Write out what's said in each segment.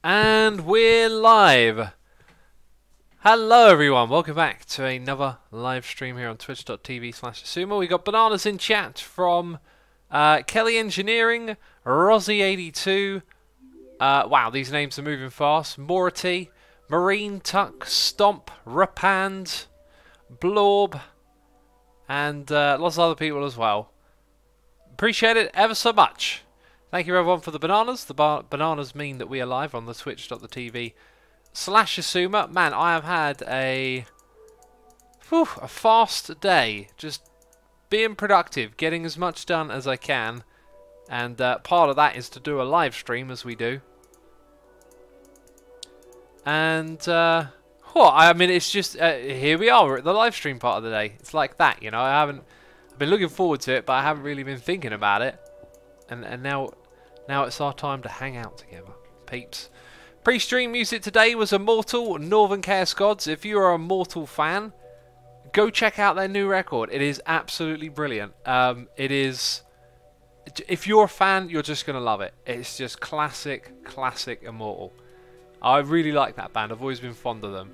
And we're live. Hello everyone, welcome back to another live stream here on twitch.tv/Asuma. We got bananas in chat from Kelly Engineering, Rosie82, wow, these names are moving fast, Mority, Marine Tuck, Stomp, Rapand, Blorb, and lots of other people as well. Appreciate it ever so much. Thank you everyone for the bananas. The bananas mean that we are live on the twitch.tv/Asuma. Man, I have had a fast day. Just being productive, getting as much done as I can. And part of that is to do a live stream, as we do. And, I mean, it's just, here we are, we're at the live stream part of the day. It's like that, you know. I've been looking forward to it, but I haven't really been thinking about it. And now it's our time to hang out together, peeps. Pre-stream music today was Immortal, Northern Chaos Gods. If you are a Mortal fan, go check out their new record. It is absolutely brilliant. It is. If you're a fan, you're just gonna love it. It's just classic Immortal. I really like that band. I've always been fond of them.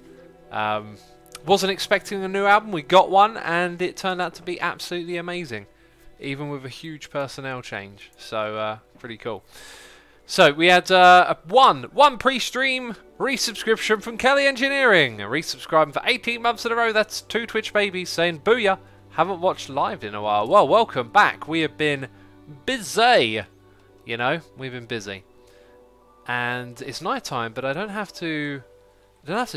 Wasn't expecting a new album. We got one, and it turned out to be absolutely amazing, even with a huge personnel change. So pretty cool. So we had one pre-stream resubscription from Kelly Engineering, resubscribing for 18 months in a row. That's 2 Twitch babies saying booyah. Haven't watched live in a while. Well, welcome back. We have been busy. You know, we've been busy, and it's night time. But I don't have to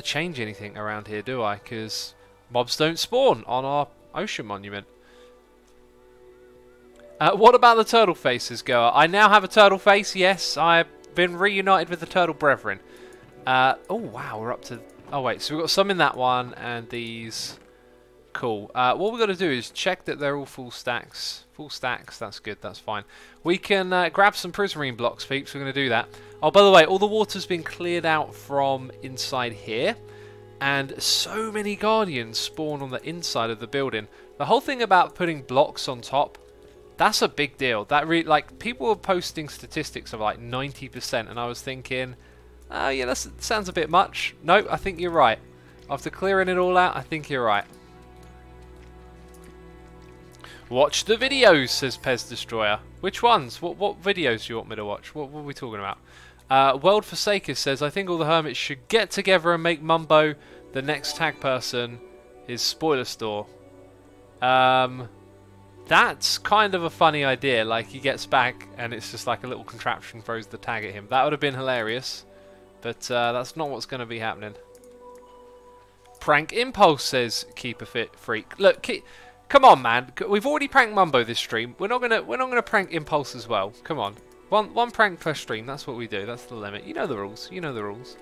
change anything around here, do I? Because mobs don't spawn on our ocean monument. What about the turtle faces, Goa? I now have a turtle face, yes. I've been reunited with the turtle brethren. Oh, wow, we're up to... Oh, wait, so we've got some in that one, and these... Cool. What we've got to do is check that they're all full stacks. Full stacks, that's good, that's fine. We can grab some prismarine blocks, peeps. We're going to do that. Oh, by the way, all the water's been cleared out from inside here. And so many guardians spawn on the inside of the building. The whole thing about putting blocks on top... That's a big deal. That like, people were posting statistics of like 90%, and I was thinking, oh yeah, that sounds a bit much. No, I think you're right. After clearing it all out, I think you're right. Watch the videos, says Pez Destroyer. Which ones? What videos do you want me to watch? What are we talking about? World Forsaker says, I think all the hermits should get together and make Mumbo the next tag person his spoiler store. That's kind of a funny idea. Like, he gets back and it's just like a little contraption throws the tag at him. That would have been hilarious, but that's not what's going to be happening. Prank Impulse says, keep a fit freak. Look, come on, man. We've already pranked Mumbo this stream. We're not gonna prank Impulse as well. Come on, one prank per stream. That's what we do. That's the limit. You know the rules. You know the rules.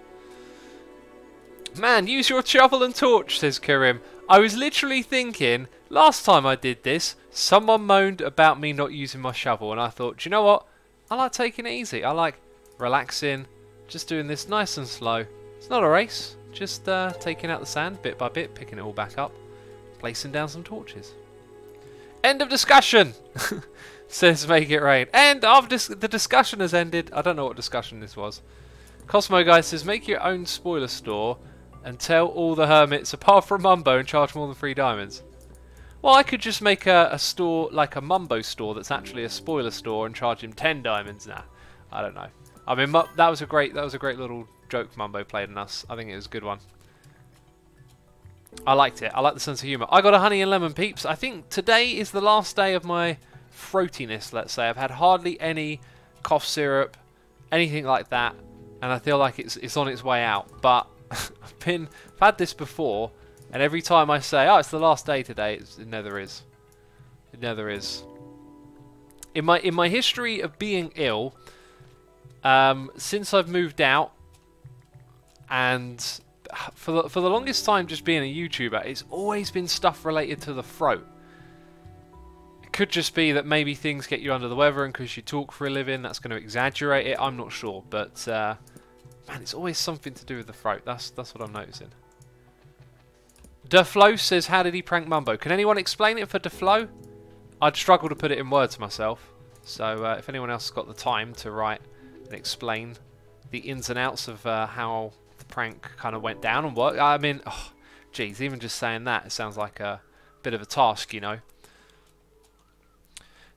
Man, use your shovel and torch, says Karim. I was literally thinking, last time I did this, someone moaned about me not using my shovel, and I thought, do you know what? I like taking it easy. I like relaxing, just doing this nice and slow. It's not a race, just taking out the sand bit by bit, picking it all back up, placing down some torches. End of discussion, says Make It Rain. End of the discussion has ended. I don't know what discussion this was. Cosmo Guy says, make your own spoiler store and tell all the hermits apart from Mumbo and charge more than 3 diamonds. Well, I could just make a store like a Mumbo store that's actually a spoiler store and charge him 10 diamonds. Nah, I don't know. I mean, that was a great little joke Mumbo played on us. I think it was a good one. I liked it. I like the sense of humour. I got a honey and lemon, peeps. I think today is the last day of my throatiness, let's say. I've had hardly any cough syrup, anything like that, and I feel like it's on its way out. But I've had this before, and every time I say, oh, it's the last day today, it never is. It never is. In my history of being ill, since I've moved out, and for the longest time just being a YouTuber, it's always been stuff related to the throat. It could just be that maybe things get you under the weather, and because you talk for a living, that's going to exaggerate it. I'm not sure, but man, it's always something to do with the throat. That's what I'm noticing. Deflo says, how did he prank Mumbo? Can anyone explain it for Deflo? I'd struggle to put it in words myself. So if anyone else has got the time to write and explain the ins and outs of how the prank kind of went down and worked. I mean, oh, geez, even just saying that, it sounds like a bit of a task, you know.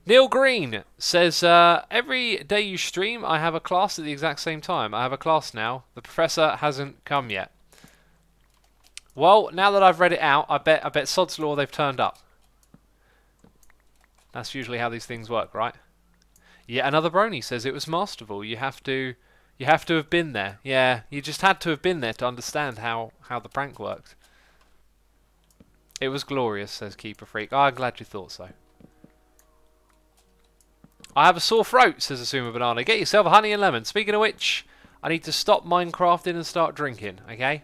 Neil Green says, every day you stream, I have a class at the exact same time. I have a class now. The professor hasn't come yet. Well, now that I've read it out, I bet sod's law they've turned up. That's usually how these things work, right? Yeah, another brony says it was masterful. You have to have been there. Yeah, you just had to have been there to understand how the prank worked. It was glorious, says Keeper Freak. Oh, I'm glad you thought so. I have a sore throat, says Asuma Banana. Get yourself a honey and lemon. Speaking of which, I need to stop Minecrafting and start drinking, okay?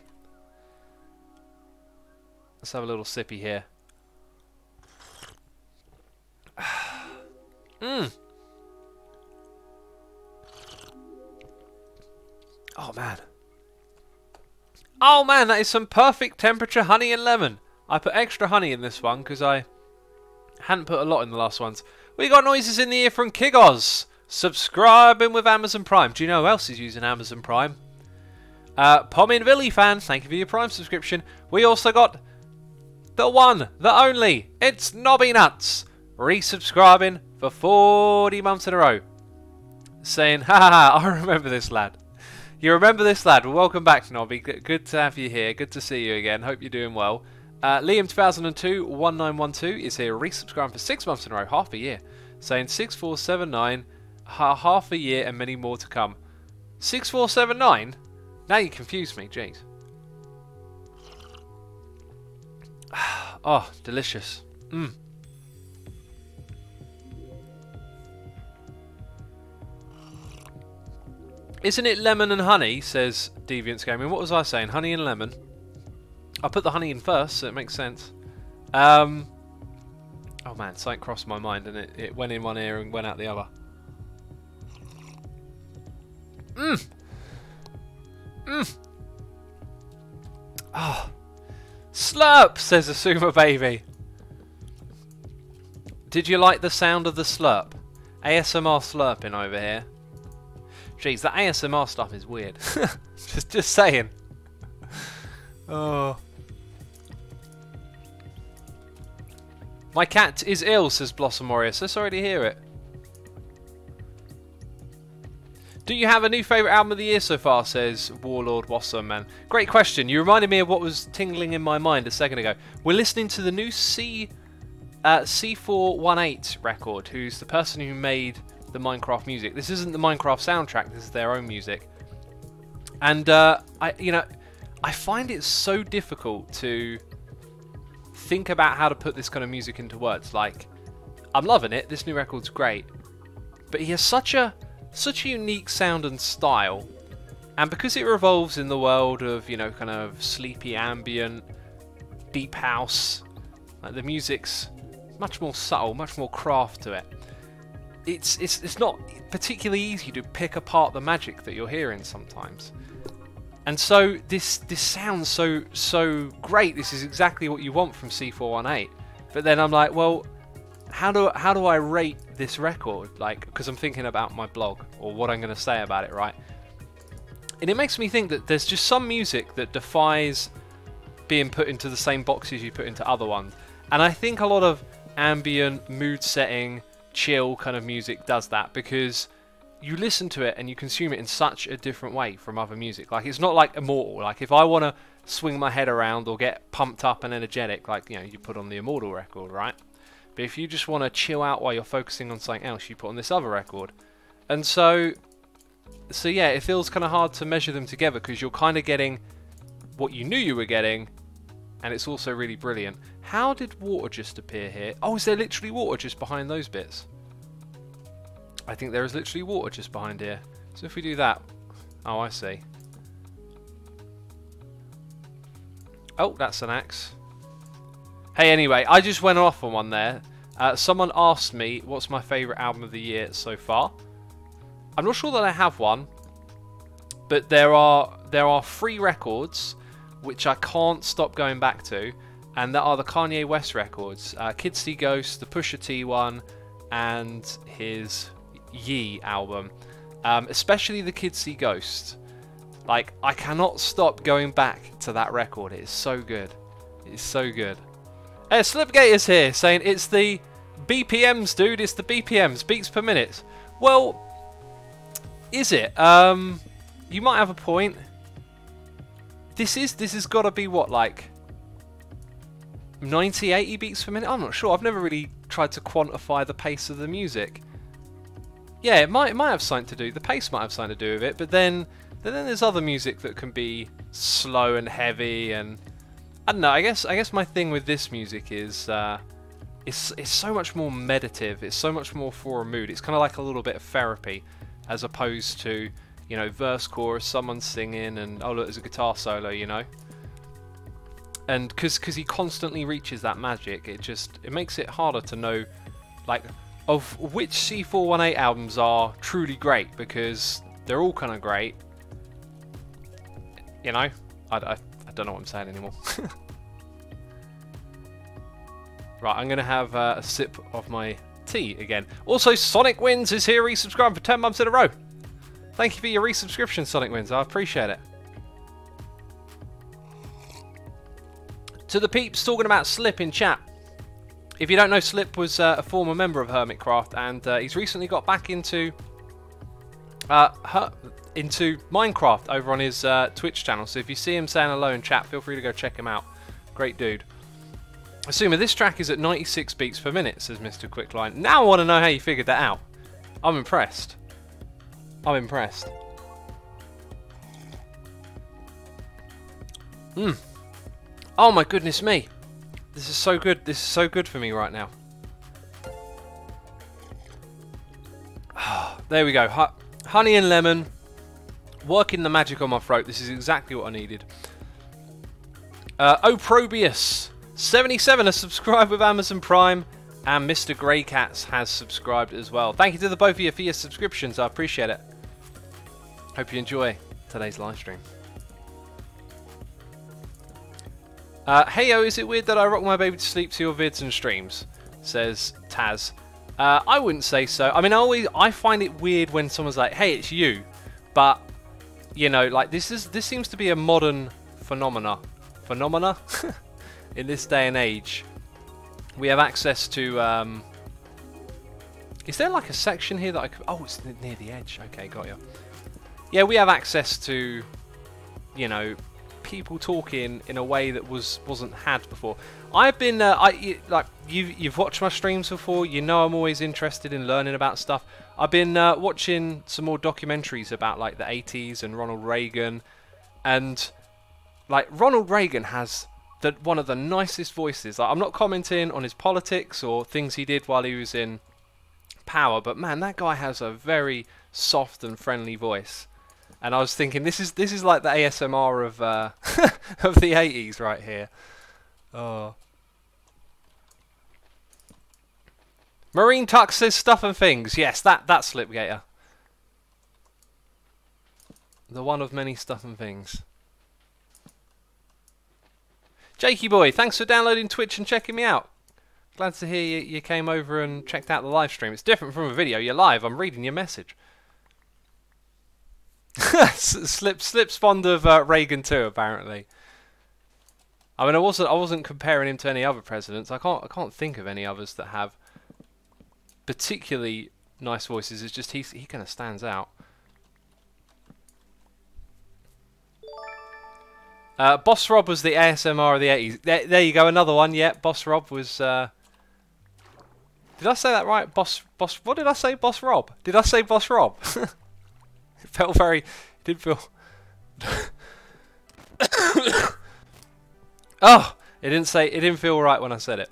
Let's have a little sippy here. Mmm. Oh, man. Oh, man, that is some perfect temperature honey and lemon. I put extra honey in this one because I hadn't put a lot in the last ones. We got noises in the ear from Kigos. Subscribing with Amazon Prime. Do you know who else is using Amazon Prime? Pommin Villy fan, thank you for your Prime subscription. We also got the one, the only, it's Nobby Nuts, resubscribing for 40 months in a row. Saying, ha, I remember this lad. You remember this lad? Well, welcome back, Nobby. Good to have you here. Good to see you again. Hope you're doing well. Liam2002-1912 is here, resubscribing for 6 months in a row, half a year. Saying 6479, half a year and many more to come. 6479? Now you confuse me, jeez. Oh, delicious. Mmm. Isn't it lemon and honey, says Deviants Gaming. What was I saying? Honey and lemon. I put the honey in first, so it makes sense. Oh man, something crossed my mind and it went in one ear and went out the other. Mmm! Mmm! Ah! Oh. Slurp, says Asuma Baby. Did you like the sound of the slurp? ASMR slurping over here. Jeez, that ASMR stuff is weird. just saying. Oh. My cat is ill, says Blossom Warrior. So sorry to hear it. Do you have a new favourite album of the year so far, says Warlord Wassam, man. Great question. You reminded me of what was tingling in my mind a second ago. We're listening to the new C418 record, who's the person who made the Minecraft music. This isn't the Minecraft soundtrack, this is their own music. And I find it so difficult to think about how to put this kind of music into words. Like, I'm loving it, this new record's great, but he has such a unique sound and style, and because it revolves in the world of, you know, kind of sleepy ambient, deep house, like the music's much more subtle, much more craft to it. It's not particularly easy to pick apart the magic that you're hearing sometimes. And so this sounds so great. This is exactly what you want from C418. But then I'm like, well, how do I rate this record? Like, because I'm thinking about my blog or what I'm going to say about it, right? And it makes me think that there's just some music that defies being put into the same boxes you put into other ones. And I think a lot of ambient, mood setting, chill kind of music does that, because you listen to it and you consume it in such a different way from other music. Like, it's not like Immortal. Like, if I want to swing my head around or get pumped up and energetic, like, you know, you put on the Immortal record, right? But if you just want to chill out while you're focusing on something else, you put on this other record. And so yeah, it feels kind of hard to measure them together, because you're kind of getting what you knew you were getting, and it's also really brilliant. How did water just appear here? Oh, is there literally water just behind those bits? I think there is literally water just behind here. So if we do that... Oh, I see. Oh, that's an axe. Hey, anyway, I just went off on one there. Someone asked me what's my favourite album of the year so far. I'm not sure that I have one, but there are 3 records which I can't stop going back to, and that are the Kanye West records. Kids See Ghosts, the Pusha T one, and his Ye album. especially The Kids See Ghosts. Like, I cannot stop going back to that record. It is so good. It is so good. Slipgator's here saying it's the BPMs, dude. It's the BPMs, beats per minute. Well, is it? You might have a point. This has got to be what, like 90, 80 beats per minute? I'm not sure. I've never really tried to quantify the pace of the music. Yeah, it might have something to do. The pace might have something to do with it, but then there's other music that can be slow and heavy, and I don't know. I guess my thing with this music is it's so much more meditative. It's so much more for a mood. It's kind of like a little bit of therapy, as opposed to, you know, verse, chorus, someone singing, and oh look, there's a guitar solo, you know. And because he constantly reaches that magic, it makes it harder to know, like, of which C418 albums are truly great, because they're all kind of great. You know, I don't know what I'm saying anymore. Right, I'm going to have a sip of my tea again. Also, Sonic Wins is here, resubscribed for 10 months in a row. Thank you for your resubscription, Sonic Wins. I appreciate it. To the peeps talking about Slip in chat. If you don't know, Slip was a former member of Hermitcraft, and he's recently got back into Minecraft over on his Twitch channel. So if you see him saying hello in chat, feel free to go check him out. Great dude. Assuming this track is at 96 beats per minute, says Mr. Quickline. Now I want to know how you figured that out. I'm impressed. I'm impressed. Oh my goodness me. This is so good. This is so good for me right now. There we go. Honey and lemon. Working the magic on my throat. This is exactly what I needed. Oprobius 77 has subscribed with Amazon Prime. And Mr. Greycats has subscribed as well. Thank you to the both of you for your subscriptions. I appreciate it. Hope you enjoy today's live stream. Heyo, is it weird that I rock my baby to sleep to your vids and streams? Says Taz. I wouldn't say so. I mean, I find it weird when someone's like, "Hey, it's you," but you know, like this seems to be a modern phenomena in this day and age. We have access to. Is there like a section here that I could? Oh, it's near the edge. Okay, got you. Yeah, we have access to, you know, people talking in a way that wasn't had before. I've been like you've watched my streams before. You know I'm always interested in learning about stuff. I've been watching some more documentaries about like the 80s and Ronald Reagan, and like Ronald Reagan has one of the nicest voices. Like, I'm not commenting on his politics or things he did while he was in power, but man, that guy has a very soft and friendly voice. And I was thinking, this is like the ASMR of of the 80s right here. Oh. Marine Tux says stuff and things. Yes, that's Slipgator. The one of many stuff and things. Jakey boy, thanks for downloading Twitch and checking me out. Glad to hear you came over and checked out the live stream. It's different from a video. You're live. I'm reading your message. Slip's fond of Reagan too, apparently. I mean, I wasn't comparing him to any other presidents. I can't think of any others that have particularly nice voices. It's just he kind of stands out. Boss Rob was the ASMR of the 80s. There you go, another one. Yeah, Boss Rob was. Did I say that right? Boss. What did I say? Boss Rob. Did I say Boss Rob? It felt very. It did feel. Oh, it didn't feel right when I said it.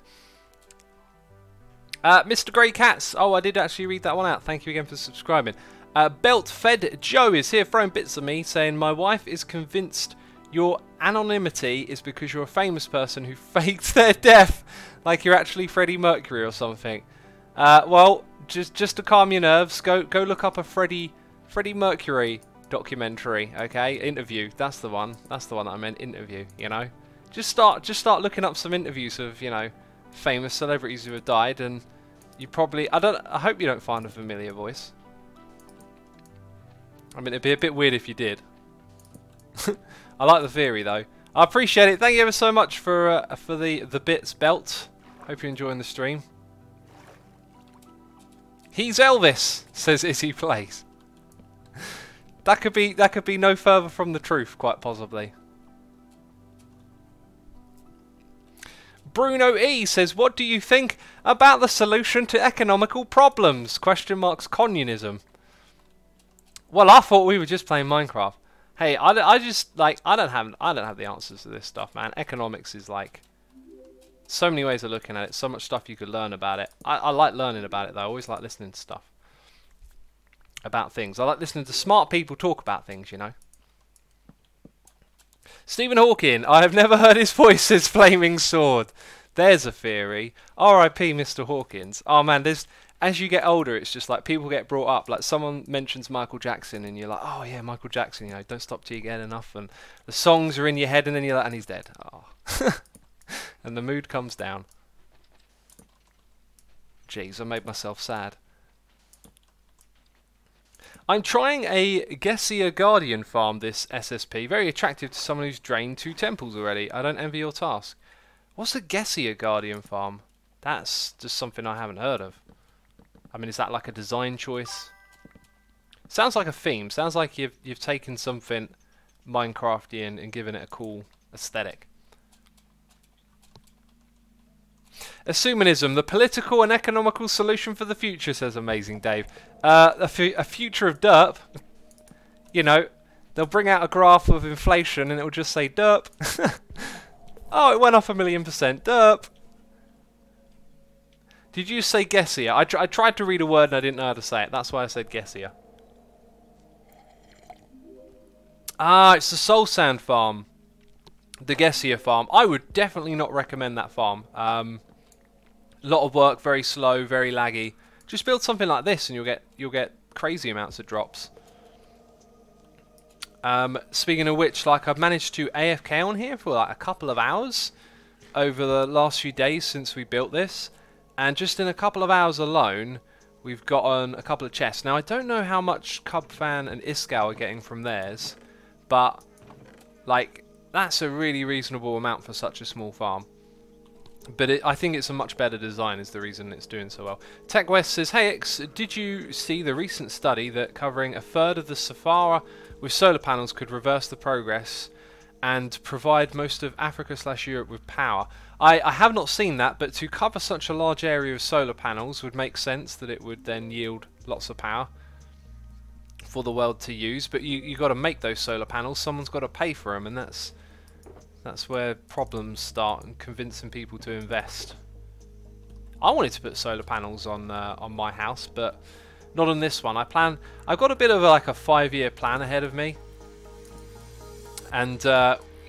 Mr. Grey Cats. Oh, I did actually read that one out. Thank you again for subscribing. Beltfed Joe is here throwing bits at me, saying my wife is convinced your anonymity is because you're a famous person who faked their death, like you're actually Freddie Mercury or something. Well, just to calm your nerves, go look up a Freddie Mercury documentary, okay? Interview. That's the one. That's the one that I meant. Interview. You know, just start looking up some interviews of, you know, famous celebrities who have died, and you probably I hope you don't find a familiar voice. I mean, it'd be a bit weird if you did. I like the theory, though. I appreciate it. Thank you ever so much for the bits, Belt. Hope you're enjoying the stream. He's Elvis, says Izzy Plays. That could be no further from the truth, quite possibly. Bruno E says, what do you think about the solution to economical problems? Question marks communism. Well, I thought we were just playing Minecraft. Hey, I just like I don't have the answers to this stuff, man. Economics is like so many ways of looking at it, so much stuff you could learn about it. I like learning about it though. I always like listening to stuff about things. I like listening to smart people talk about things, you know. Stephen Hawking, I have never heard his voice, says Flaming Sword. There's a theory. R.I.P. Mr. Hawkins. Oh man, as you get older, it's just like people get brought up. Like someone mentions Michael Jackson, and you're like, oh yeah, Michael Jackson. You know, don't stop till you get enough. And the songs are in your head, and then you're like, and he's dead. Oh, and the mood comes down. Jeez, I made myself sad. I'm trying a Gessia Guardian farm this SSP. Very attractive to someone who's drained 2 temples already. I don't envy your task. What's a Gessia Guardian farm? That's just something I haven't heard of. I mean, is that like a design choice? Sounds like a theme. Sounds like you've taken something Minecraftian and given it a cool aesthetic. Assumenism, the political and economical solution for the future, says Amazing Dave. A future of derp. You know, they'll bring out a graph of inflation and it'll just say derp. Oh, it went up 1,000,000%. Derp. Did you say Gessia? I tried to read a word and I didn't know how to say it. That's why I said Gessia. Ah, it's the Soul Sand farm. The Gessia farm. I would definitely not recommend that farm. Lot of work, very slow, very laggy. Just build something like this and you'll get crazy amounts of drops. Speaking of which, like I've managed to AFK on here for like a couple of hours over the last few days since we built this, and just in a couple of hours alone we've gotten a couple of chests. Now I don't know how much Cubfan and Iskau are getting from theirs, but like that's a really reasonable amount for such a small farm. But I think it's a much better design is the reason it's doing so well. TechWest says, hey X, did you see the recent study that covering a third of the Sahara with solar panels could reverse the progress and provide most of Africa/Europe with power? I have not seen that, but to cover such a large area of solar panels would make sense that it would then yield lots of power for the world to use. But you got to make those solar panels, someone's got to pay for them, and that's where problems start and convincing people to invest. I wanted to put solar panels on my house, but not on this one. I've got a bit of like a 5-year plan ahead of me, and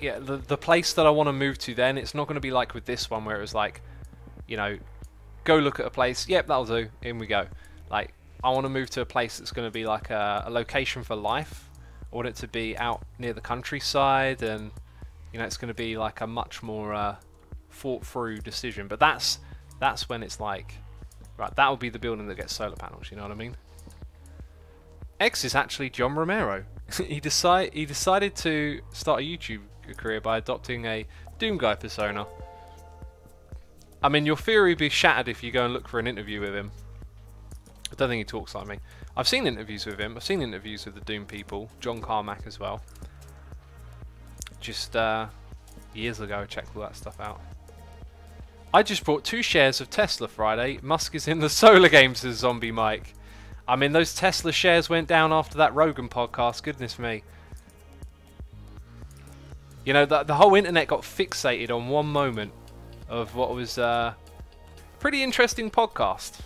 yeah, the place that I want to move to then, it's not going to be like with this one where it was like, you know, go look at a place. Yep, that'll do. In we go. Like I want to move to a place that's going to be like a location for life. I want it to be out near the countryside, and you know, it's going to be like a much more thought through decision. But that's when it's like, right, that will be the building that gets solar panels, you know what I mean? X is actually John Romero. he decided to start a YouTube career by adopting a Doom Guy persona. I mean, your theory would be shattered if you go and look for an interview with him. I don't think he talks like me. I've seen interviews with him. I've seen interviews with the Doom people, John Carmack as well. Just years ago, I checked all that stuff out. I just bought 2 shares of Tesla Friday. Musk is in the solar games, says Zombie Mike. I mean, those Tesla shares went down after that Rogan podcast. Goodness me. You know, the whole internet got fixated on one moment of what was a pretty interesting podcast.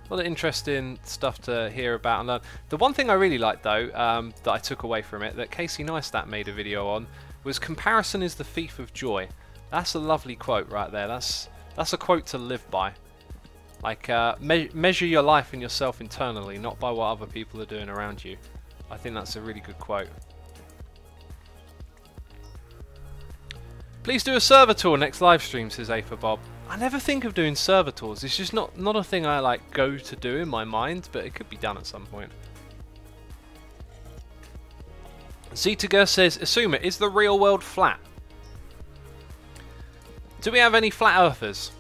A lot of interesting stuff to hear about and learn. The one thing I really liked, though, that I took away from it, that Casey Neistat made a video on, was comparison is the thief of joy. That's a lovely quote right there. That's a quote to live by. Like, measure your life and yourself internally, not by what other people are doing around you. I think that's a really good quote. Please do a server tour next live stream, says A for Bob. I never think of doing server tours. It's just not a thing I like go to do in my mind, but it could be done at some point. Zetager says, Asuma, is the real world flat? Do we have any flat earthers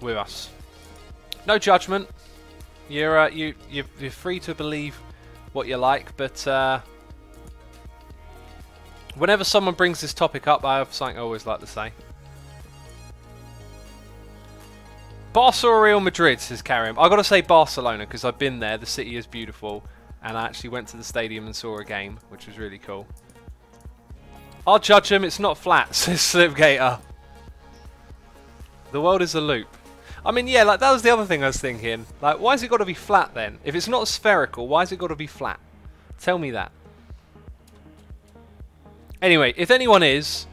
with us? No judgment. You're free to believe what you like, but whenever someone brings this topic up, I have something I always like to say. Barca or Real Madrid, says Karim. I've got to say Barcelona because I've been there. The city is beautiful. And I actually went to the stadium and saw a game, which was really cool. I'll judge him. It's not flat, says Slipgator. The world is a loop. I mean, yeah, like that was the other thing I was thinking. Like, why has it got to be flat then? If it's not spherical, why has it got to be flat? Tell me that. Anyway, if anyone is...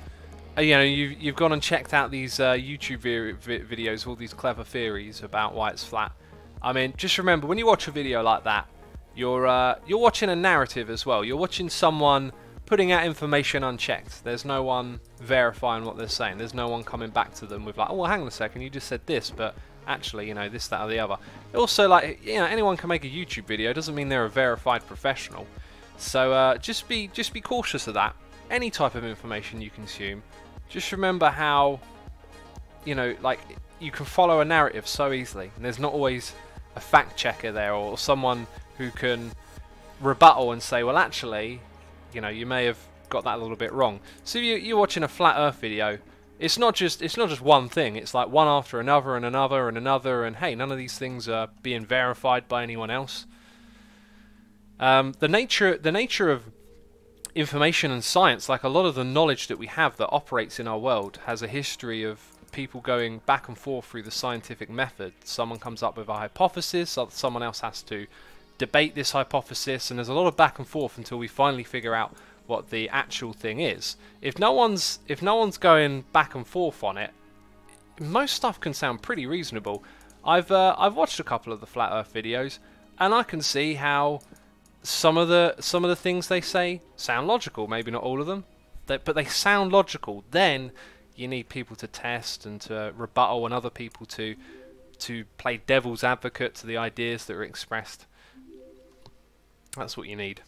you know, you've gone and checked out these YouTube videos, all these clever theories about why it's flat. I mean, just remember, when you watch a video like that, you're watching a narrative as well. You're watching someone putting out information unchecked. There's no one verifying what they're saying. There's no one coming back to them with like, oh, well, hang on a second, you just said this, but actually, you know, this, that, or the other. Also, like, you know, anyone can make a YouTube video. It doesn't mean they're a verified professional. So just be cautious of that. Any type of information you consume. Just remember how, you know, like, you can follow a narrative so easily. And there's not always a fact checker there or someone who can rebuttal and say, well, actually, you know, you may have got that a little bit wrong. So you're watching a flat Earth video. It's not just one thing. It's like one after another and another and another. And hey, none of these things are being verified by anyone else. The nature of information and science, like a lot of the knowledge that we have that operates in our world, has a history of people going back and forth through the scientific method. Someone comes up with a hypothesis, someone else has to debate this hypothesis, and there's a lot of back and forth until we finally figure out what the actual thing is. If no one's going back and forth on it, most stuff can sound pretty reasonable. I've watched a couple of the flat Earth videos, and I can see how some of the things they say sound logical. Maybe not all of them, but they sound logical. Then you need people to test and to rebuttal, and other people to play devil's advocate to the ideas that are expressed. That's what you need.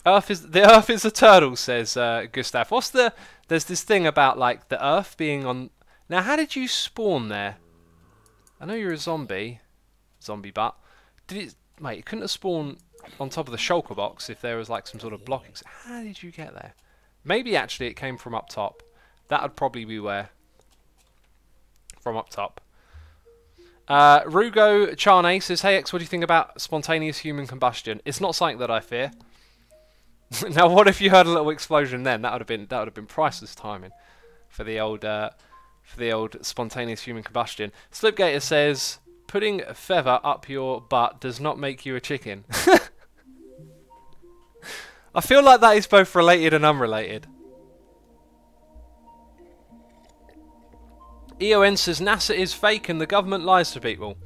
The Earth is a turtle, says Gustav. There's this thing about like the Earth being on. Now, how did you spawn there? I know you're a zombie butt. Mate, it couldn't have spawned on top of the shulker box if there was like some sort of blocking. How did you get there? Maybe actually it came from up top. That would probably be where. From up top. Rugo Charnay says, hey X, what do you think about spontaneous human combustion? It's not something that I fear. Now, what if you heard a little explosion then? That would have been priceless timing for the old spontaneous human combustion. Slipgator says, putting a feather up your butt does not make you a chicken. I feel like that is both related and unrelated. EON says NASA is fake and the government lies to people.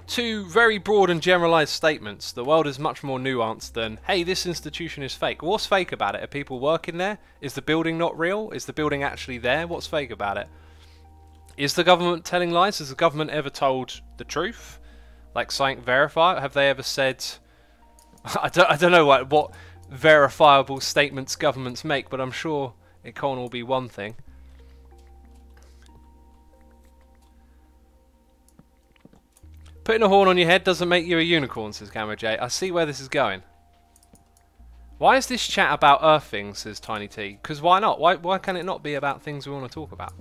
Two very broad and generalised statements. The world is much more nuanced than, hey, this institution is fake. What's fake about it? Are people working there? Is the building not real? Is the building actually there? What's fake about it? Is the government telling lies? Has the government ever told the truth? Like something verified? Have they ever said... I don't know what verifiable statements governments make, but I'm sure it can't all be one thing. Putting a horn on your head doesn't make you a unicorn, says Gamma J. I see where this is going. Why is this chat about Earth things, says Tiny T? Because why not? Why can it not be about things we want to talk about?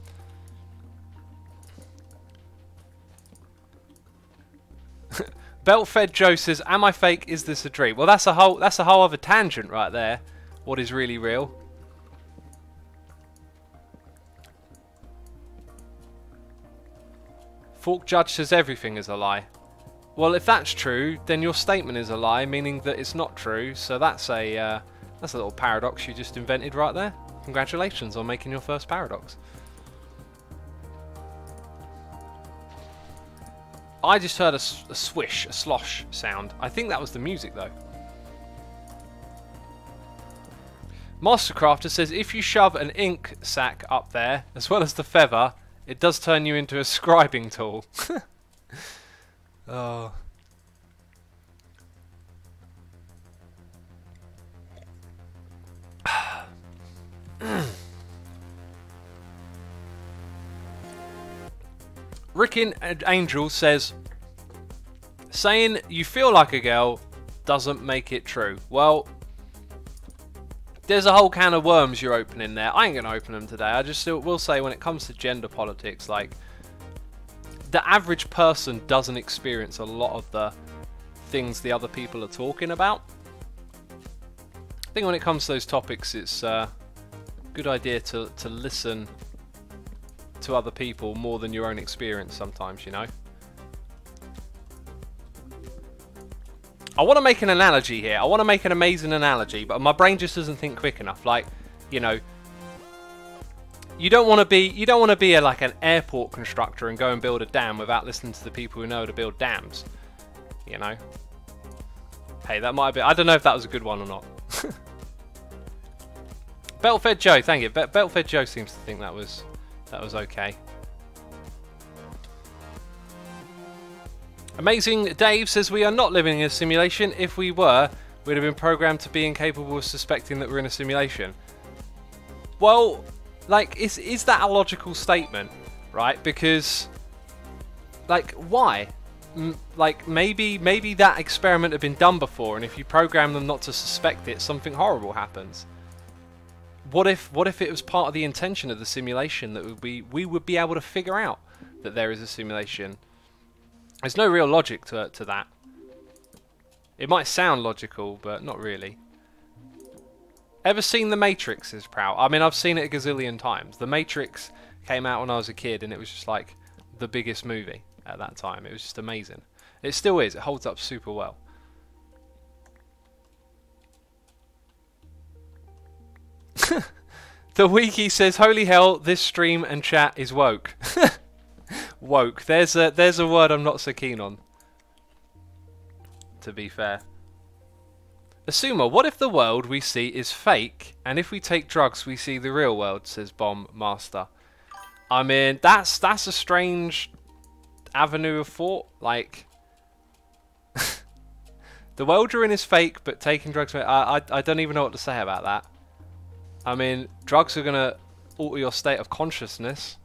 Beltfed Joe says, am I fake? Is this a dream? Well, that's a whole other tangent right there. What is really real? Fork Judge says everything is a lie. Well, if that's true, then your statement is a lie, meaning that it's not true. So that's a little paradox you just invented right there. Congratulations on making your first paradox. I just heard a swish, a slosh sound. I think that was the music though. Mastercrafter says if you shove an ink sac up there, as well as the feather, it does turn you into a scribing tool. Oh. Rickin Angel says, saying you feel like a girl doesn't make it true. Well, there's a whole can of worms you're opening there. I ain't going to open them today. I just will say when it comes to gender politics, like, the average person doesn't experience a lot of the things the other people are talking about. I think when it comes to those topics, it's a good idea to listen to other people more than your own experience sometimes, you know. I want to make an analogy here. I want to make an amazing analogy, but my brain just doesn't think quick enough. Like, you know, you don't want to be like an airport constructor and go and build a dam without listening to the people who know how to build dams. You know. Hey, that might be. I don't know if that was a good one or not. Beltfed Joe, thank you. Beltfed Joe seems to think that was okay. Amazing Dave says we are not living in a simulation. If we were, we'd have been programmed to be incapable of suspecting that we're in a simulation. Well, like, is that a logical statement, right? Because, like, why? Like, maybe that experiment had been done before, and if you program them not to suspect it, something horrible happens. What if it was part of the intention of the simulation that we would be able to figure out that there is a simulation? There's no real logic to that. It might sound logical, but not really. Ever seen The Matrix? Is Proud. I mean, I've seen it a gazillion times. The Matrix came out when I was a kid, and it was just like the biggest movie at that time. It was just amazing. It still is. It holds up super well. The Wiki says, "Holy hell! This stream and chat is woke." Woke. There's a word I'm not so keen on, to be fair. Assumer, what if the world we see is fake, and if we take drugs we see the real world, says Bomb Master. I mean, that's a strange avenue of thought. Like, the world you're in is fake, but taking drugs, I don't even know what to say about that. I mean, drugs are gonna alter your state of consciousness.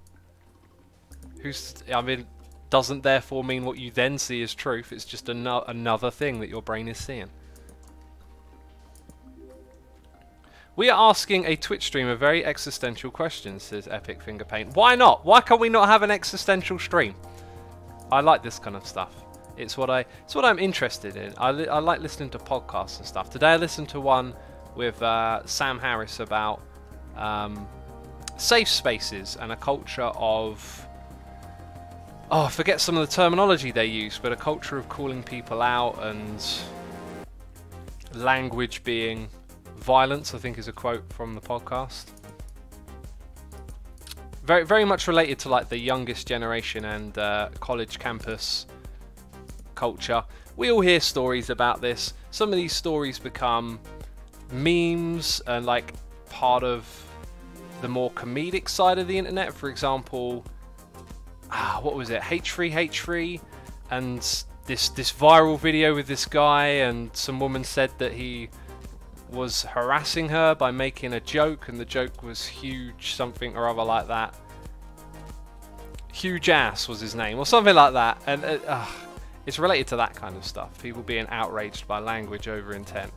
I mean, doesn't therefore mean what you then see is truth. It's just another thing that your brain is seeing. We are asking a Twitch streamer very existential questions, says Epic Finger Paint. Why not? Why can't we not have an existential stream? I like this kind of stuff. It's what I'm interested in. I like listening to podcasts and stuff. Today I listened to one with Sam Harris about safe spaces and a culture of... Oh, I forget some of the terminology they use, but a culture of calling people out and language being violence, I think is a quote from the podcast. Very, very much related to like the youngest generation and college campus culture. We all hear stories about this. Some of these stories become memes and like part of the more comedic side of the internet. For example, what was it? H3H3 and this viral video with this guy, and some woman said that he was harassing her by making a joke, and the joke was huge something or other like that. Huge ass was his name or something like that, and it's related to that kind of stuff. People being outraged by language over intent.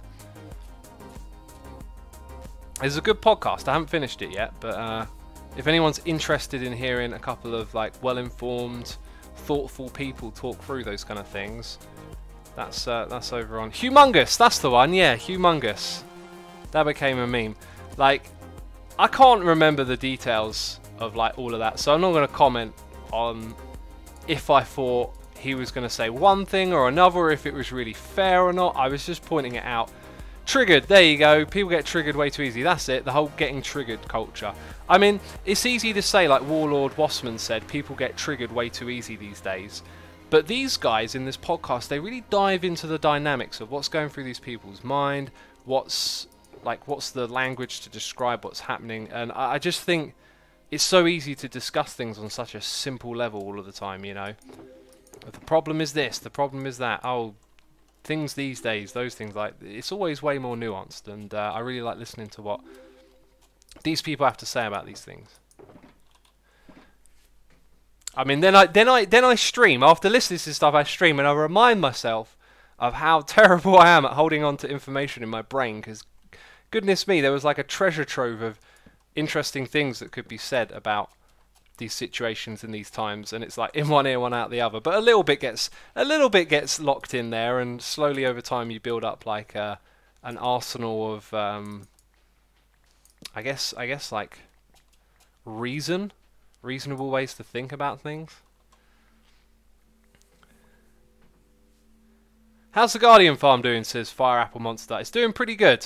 It's a good podcast. I haven't finished it yet, but if anyone's interested in hearing a couple of like well-informed, thoughtful people talk through those kind of things, that's over on Humongous. That's the one. Yeah, Humongous. That became a meme. Like, I can't remember the details of like all of that, so I'm not going to comment on if I thought he was going to say one thing or another, or if it was really fair or not. I was just pointing it out. Triggered, there you go. People get triggered way too easy. That's it, the whole getting triggered culture. I mean, it's easy to say, like Warlord Wassman said, people get triggered way too easy these days. But these guys in this podcast, they really dive into the dynamics of what's going through these people's mind, what's the language to describe what's happening. And I just think it's so easy to discuss things on such a simple level all of the time, you know. The problem is this, the problem is that. Oh, things these days, those things, like, it's always way more nuanced, and I really like listening to what these people have to say about these things. I mean, then I stream. After listening to this stuff, I stream and I remind myself of how terrible I am at holding on to information in my brain. Because, goodness me, there was like a treasure trove of interesting things that could be said about these situations in these times, and it's like in one ear, one out the other. But a little bit gets locked in there, and slowly over time you build up like an arsenal of I guess like reasonable ways to think about things. How's the Guardian farm doing, says Fire Apple Monster? It's doing pretty good.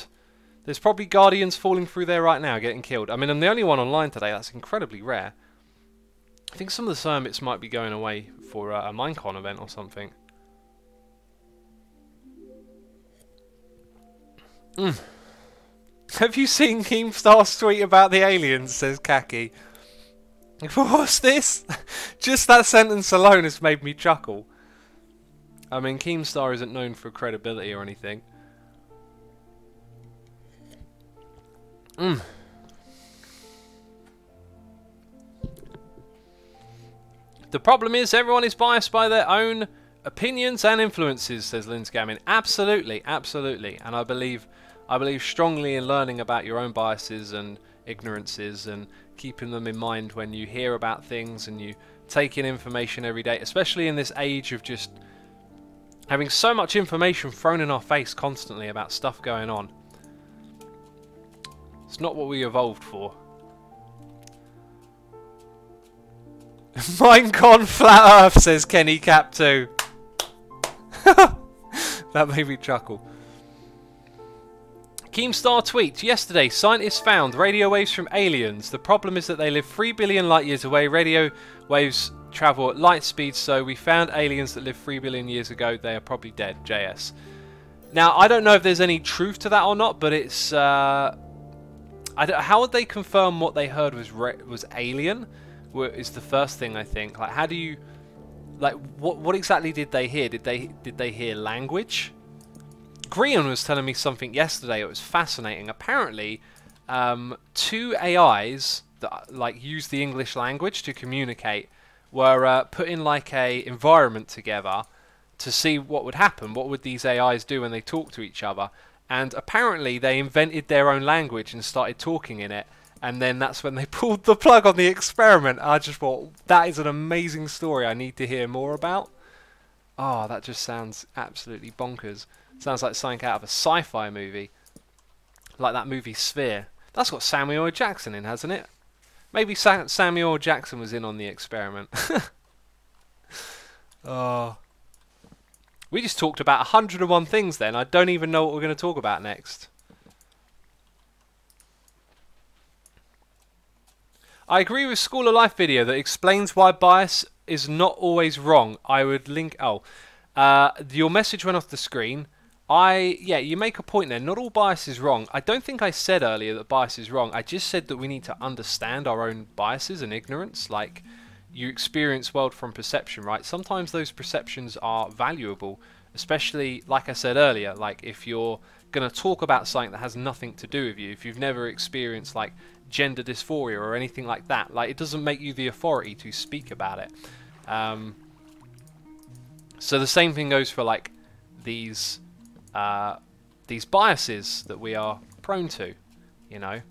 There's probably Guardians falling through there right now, getting killed. I mean, I'm the only one online today. That's incredibly rare. I think some of the Hermits might be going away for a Minecon event or something. Have you seen Keemstar's tweet about the aliens, says Kaki. What's this? Just that sentence alone has made me chuckle. I mean, Keemstar isn't known for credibility or anything. The problem is everyone is biased by their own opinions and influences, says Linsgamin. Absolutely, absolutely. And I believe strongly in learning about your own biases and ignorances and keeping them in mind when you hear about things and you take in information every day, especially in this age of just having so much information thrown in our face constantly about stuff going on. It's not what we evolved for. Minecon Flat Earth, says Kenny Cap 2. That made me chuckle. Keemstar tweets, yesterday scientists found radio waves from aliens. The problem is that they live 3 billion light years away. Radio waves travel at light speed, so we found aliens that lived 3 billion years ago. They are probably dead, JS. Now, I don't know if there's any truth to that or not, but it's... how would they confirm what they heard was alien? Is the first thing, I think. Like, how do you... Like, what exactly did they hear? Did they hear language? Grian was telling me something yesterday. It was fascinating. Apparently, 2 AIs that like use the English language to communicate were put in like a environment together to see what would happen. What would these AIs do when they talk to each other? And apparently, they invented their own language and started talking in it. And then that's when they pulled the plug on the experiment. I just thought, that is an amazing story I need to hear more about. Oh, that just sounds absolutely bonkers. Sounds like something out of a sci-fi movie. Like that movie Sphere. That's got Samuel L. Jackson in, hasn't it? Maybe Samuel L. Jackson was in on the experiment. Oh. We just talked about 101 things then. I don't even know what we're going to talk about next. I agree with School of Life video that explains why bias is not always wrong. I would link... Oh. Your message went off the screen. Yeah, you make a point there. Not all bias is wrong. I don't think I said earlier that bias is wrong. I just said that we need to understand our own biases and ignorance. Like, you experience world from perception, right? Sometimes those perceptions are valuable, especially, like I said earlier, like if you're going to talk about something that has nothing to do with you, if you've never experienced, like, gender dysphoria or anything like that, like, it doesn't make you the authority to speak about it. So the same thing goes for, like, these biases that we are prone to, you know,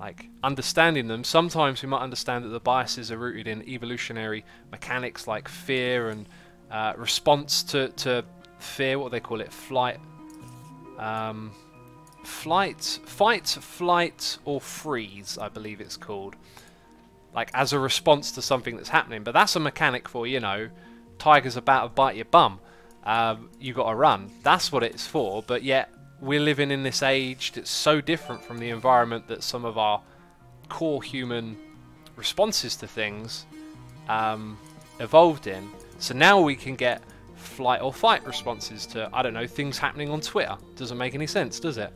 like understanding them. Sometimes we might understand that the biases are rooted in evolutionary mechanics like fear and response to fear, what they call it, fight, flight, or freeze, I believe it's called, like as a response to something that's happening. But that's a mechanic for, you know, tiger's about to bite your bum. You got to run. That's what it's for. But yet we're living in this age that's so different from the environment that some of our core human responses to things evolved in. So now we can get flight or fight responses to, I don't know, things happening on Twitter. Doesn't make any sense, does it?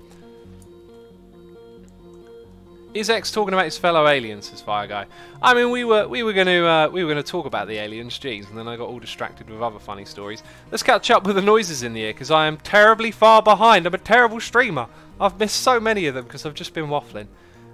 Is X talking about his fellow aliens, says Fire Guy? I mean, we were gonna talk about the aliens, jeez, and then I got all distracted with other funny stories. Let's catch up with the noises in the air, because I am terribly far behind. I'm a terrible streamer. I've missed so many of them because I've just been waffling.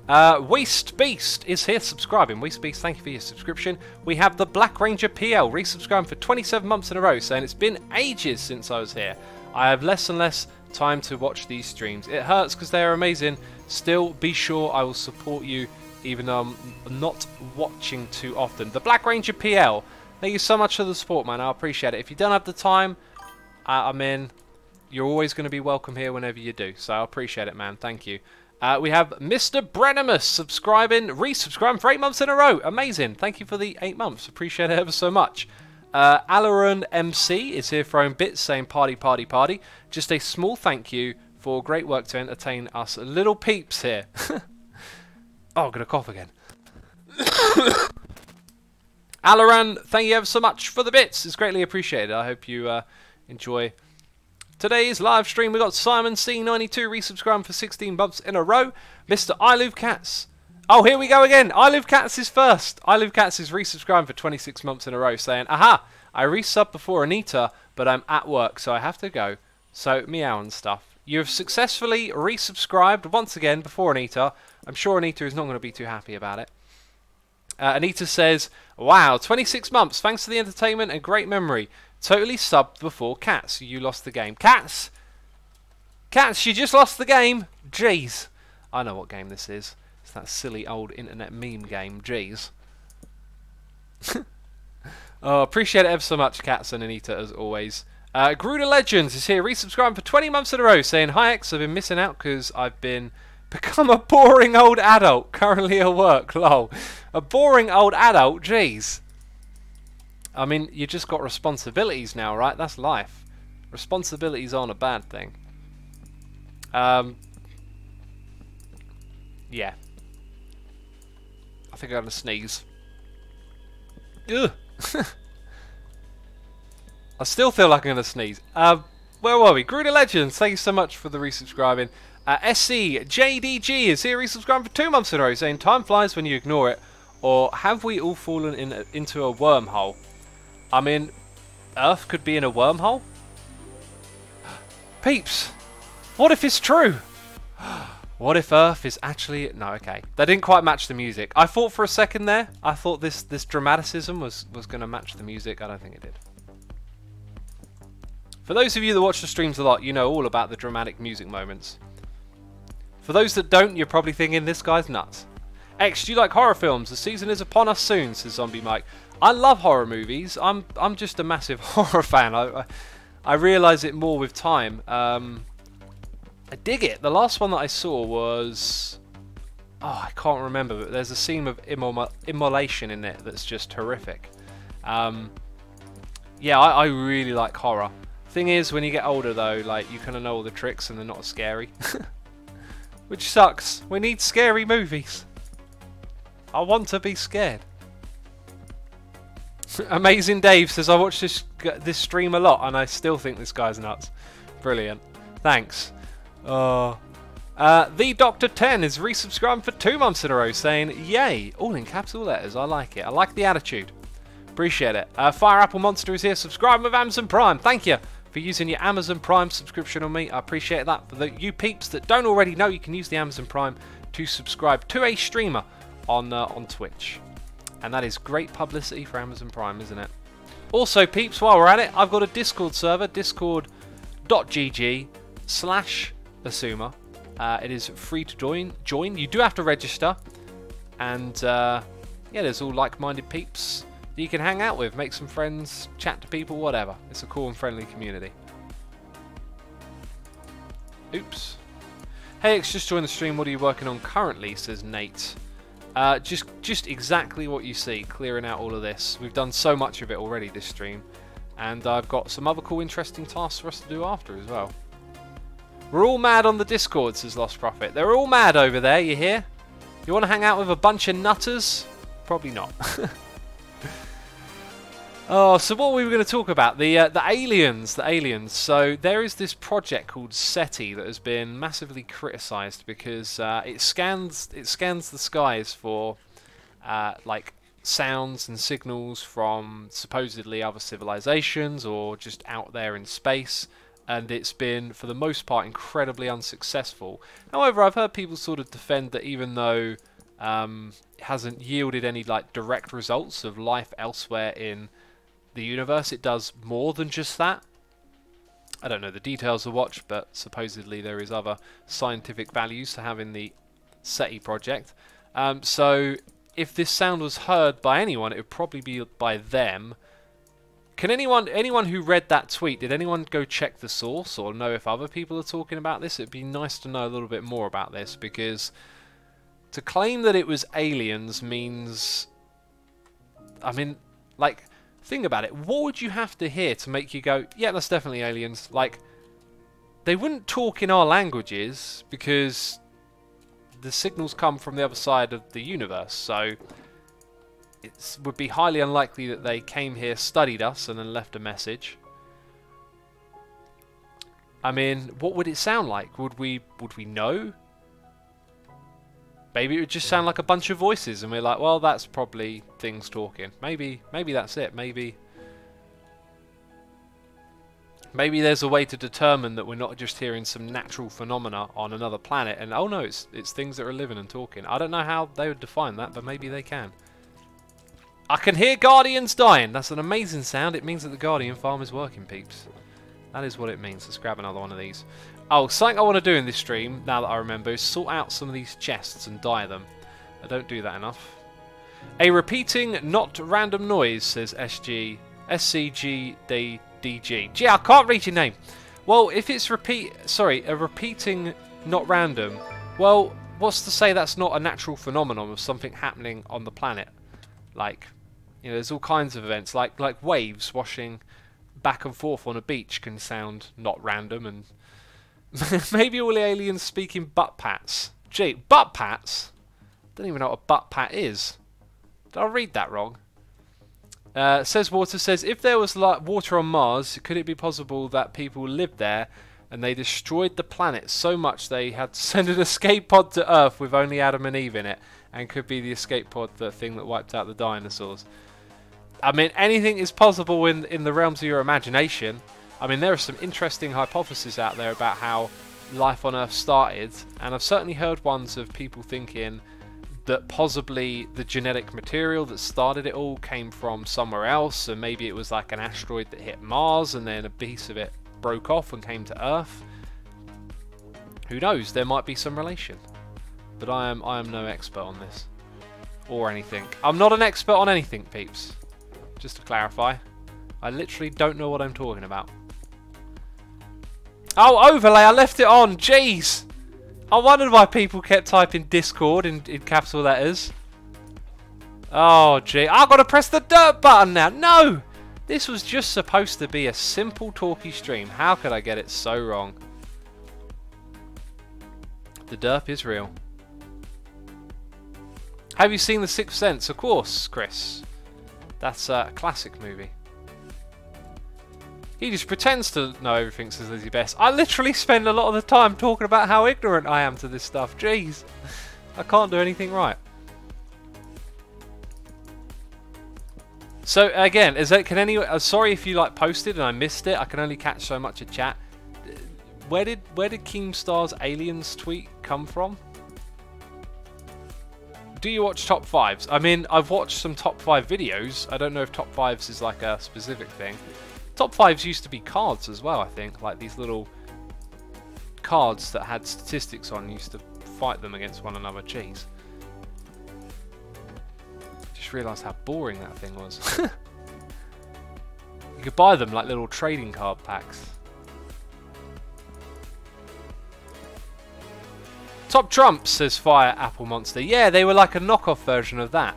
Waste Beast is here subscribing. Waste Beast, thank you for your subscription. We have the Black Ranger PL resubscribing for 27 months in a row, saying it's been ages since I was here. I have less and less time to watch these streams. It hurts because they are amazing. Still, be sure I will support you even though I'm not watching too often. The Black Ranger PL, thank you so much for the support, man. I appreciate it. If you don't have the time, I'm in. You're always going to be welcome here whenever you do. So I appreciate it, man. Thank you. We have Mr. Brennimus resubscribing for 8 months in a row. Amazing. Thank you for the 8 months. Appreciate it ever so much. Alaron MC is here throwing bits saying party, party, party. Just a small thank you for great work to entertain us little peeps here. Oh, I'm going to cough again. Alaran, thank you ever so much for the bits. It's greatly appreciated. I hope you enjoy today's live stream. We got Simon C92 resubscribing for 16 months in a row. Mr. I Love Cats. Oh, here we go again. I Love Cats is first. I Love Cats is resubscribing for 26 months in a row, saying, aha, I resubbed before Anita, but I'm at work, so I have to go. So, meow and stuff. You have successfully resubscribed once again before Anita. I'm sure Anita is not going to be too happy about it. Anita says, wow, 26 months. Thanks for the entertainment and great memory. Totally subbed before Cats. You lost the game. Cats! Cats, you just lost the game. Jeez. I know what game this is. It's that silly old internet meme game. Jeez. Oh, appreciate it ever so much, Cats and Anita, as always. Gruder Legends is here, resubscribing for 20 months in a row, saying, hi X, I've been missing out because I've become a boring old adult, currently at work, lol. A boring old adult, jeez. I mean, you just got responsibilities now, right? That's life. Responsibilities aren't a bad thing. Yeah. I think I'm gonna sneeze. Ugh. I still feel like I'm going to sneeze. Where were we? Gruder Legends, thank you so much for the resubscribing. SCJDG is here resubscribing for 2 months in a row, saying time flies when you ignore it. Or have we all fallen into a wormhole? I mean, Earth could be in a wormhole? Peeps, what if it's true? What if Earth is actually... No, okay. That didn't quite match the music. I thought for a second there, I thought this dramaticism was going to match the music. I don't think it did. For those of you that watch the streams a lot, you know all about the dramatic music moments. For those that don't, you're probably thinking, this guy's nuts. X, do you like horror films? The season is upon us soon, says Zombie Mike. I love horror movies. I'm just a massive horror fan. I realise it more with time. I dig it. The last one that I saw was... Oh, I can't remember, but there's a scene of immolation in it that's just horrific. Yeah, I really like horror. Thing is, when you get older though, like, you kind of know all the tricks and they're not as scary. Which sucks. We need scary movies. I want to be scared. Amazing Dave says, I watch this stream a lot and I still think this guy's nuts. Brilliant. Thanks. The Dr. 10 is resubscribing for 2 months in a row, saying, yay, all in capital letters. I like it. I like the attitude. Appreciate it. Fire Apple Monster is here, subscribing with Amazon Prime. Thank you for using your Amazon Prime subscription on me. I appreciate that. For you peeps that don't already know, you can use the Amazon Prime to subscribe to a streamer on Twitch. And that is great publicity for Amazon Prime, isn't it? Also, peeps, while we're at it, I've got a Discord server, discord.gg/Asuma. It is free to join. You do have to register. And, yeah, there's all like-minded peeps that you can hang out with, make some friends, chat to people, whatever. It's a cool and friendly community. Oops. Hey, X, just joined the stream. What are you working on currently, says Nate. Just exactly what you see, clearing out all of this. We've done so much of it already this stream, and I've got some other cool, interesting tasks for us to do after as well. We're all mad on the Discord, says Lost Prophet. They're all mad over there, you hear? You want to hang out with a bunch of nutters? Probably not. Oh, so what were we going to talk about? The aliens. The aliens. So there is this project called SETI that has been massively criticised because it scans the skies for like sounds and signals from supposedly other civilizations or just out there in space. and it's been, for the most part, incredibly unsuccessful. However, I've heard people sort of defend that even though it hasn't yielded any like direct results of life elsewhere in the universe, it does more than just that. I don't know the details of watch, but supposedly there is other scientific values to having the SETI project. So if this sound was heard by anyone, it would probably be by them. Can anyone who read that tweet, did anyone go check the source or know if other people are talking about this? It'd be nice to know a little bit more about this, because to claim that it was aliens means, I mean, like, think about it. What would you have to hear to make you go, yeah, that's definitely aliens? Like, they wouldn't talk in our languages because the signals come from the other side of the universe, so it would be highly unlikely that they came here, studied us, and then left a message. I mean, what would it sound like? Would we know? Maybe it would just sound like a bunch of voices, and we're like, well, that's probably things talking. Maybe that's it. Maybe there's a way to determine that we're not just hearing some natural phenomena on another planet, and oh no, it's things that are living and talking. I don't know how they would define that, but maybe they can. I can hear Guardians dying. That's an amazing sound. It means that the Guardian farm is working, peeps. That is what it means. Let's grab another one of these. Oh, something I want to do in this stream, now that I remember, is sort out some of these chests and dye them. I don't do that enough. A repeating, not random noise, says SCGDDG. Gee, I can't read your name. Well, if it's a repeating, not random, well, what's to say that's not a natural phenomenon of something happening on the planet? Like, you know, there's all kinds of events, like waves washing back and forth on a beach can sound not random, and maybe all the aliens speak in butt pats. Gee, butt pats? Don't even know what a butt pat is. Did I read that wrong? Says Water says, if there was like water on Mars, could it be possible that people lived there and they destroyed the planet so much they had to send an escape pod to Earth with only Adam and Eve in it? And could be the escape pod the thing that wiped out the dinosaurs. I mean, anything is possible in the realms of your imagination. I mean, there are some interesting hypotheses out there about how life on Earth started, and I've certainly heard ones of people thinking that possibly the genetic material that started it all came from somewhere else, and maybe it was like an asteroid that hit Mars and then a piece of it broke off and came to Earth. Who knows? There might be some relation. But I am no expert on this or anything. I'm not an expert on anything, peeps. Just to clarify, I literally don't know what I'm talking about. Oh, overlay! I left it on. Jeez, I wondered why people kept typing Discord in capital letters. Oh, gee, I've got to press the dirt button now. No, this was just supposed to be a simple talky stream. How could I get it so wrong? The derp is real. Have you seen The Sixth Sense? Of course, Chris. That's a classic movie. He just pretends to know everything, says Lizzie Best. I literally spend a lot of the time talking about how ignorant I am to this stuff. Jeez. I can't do anything right. So again, can anyone? Sorry if you like posted and I missed it. I can only catch so much of chat. Where did Keemstar's aliens tweet come from? Do you watch top 5s? I mean, I've watched some top 5 videos. I don't know if top 5s is like a specific thing. Top 5s used to be cards as well, I think. Like these little cards that had statistics on. You used to fight them against one another. Jeez. Just realised how boring that thing was. You could buy them like little trading card packs. Top Trumps, says Fire Apple Monster. Yeah, they were like a knockoff version of that.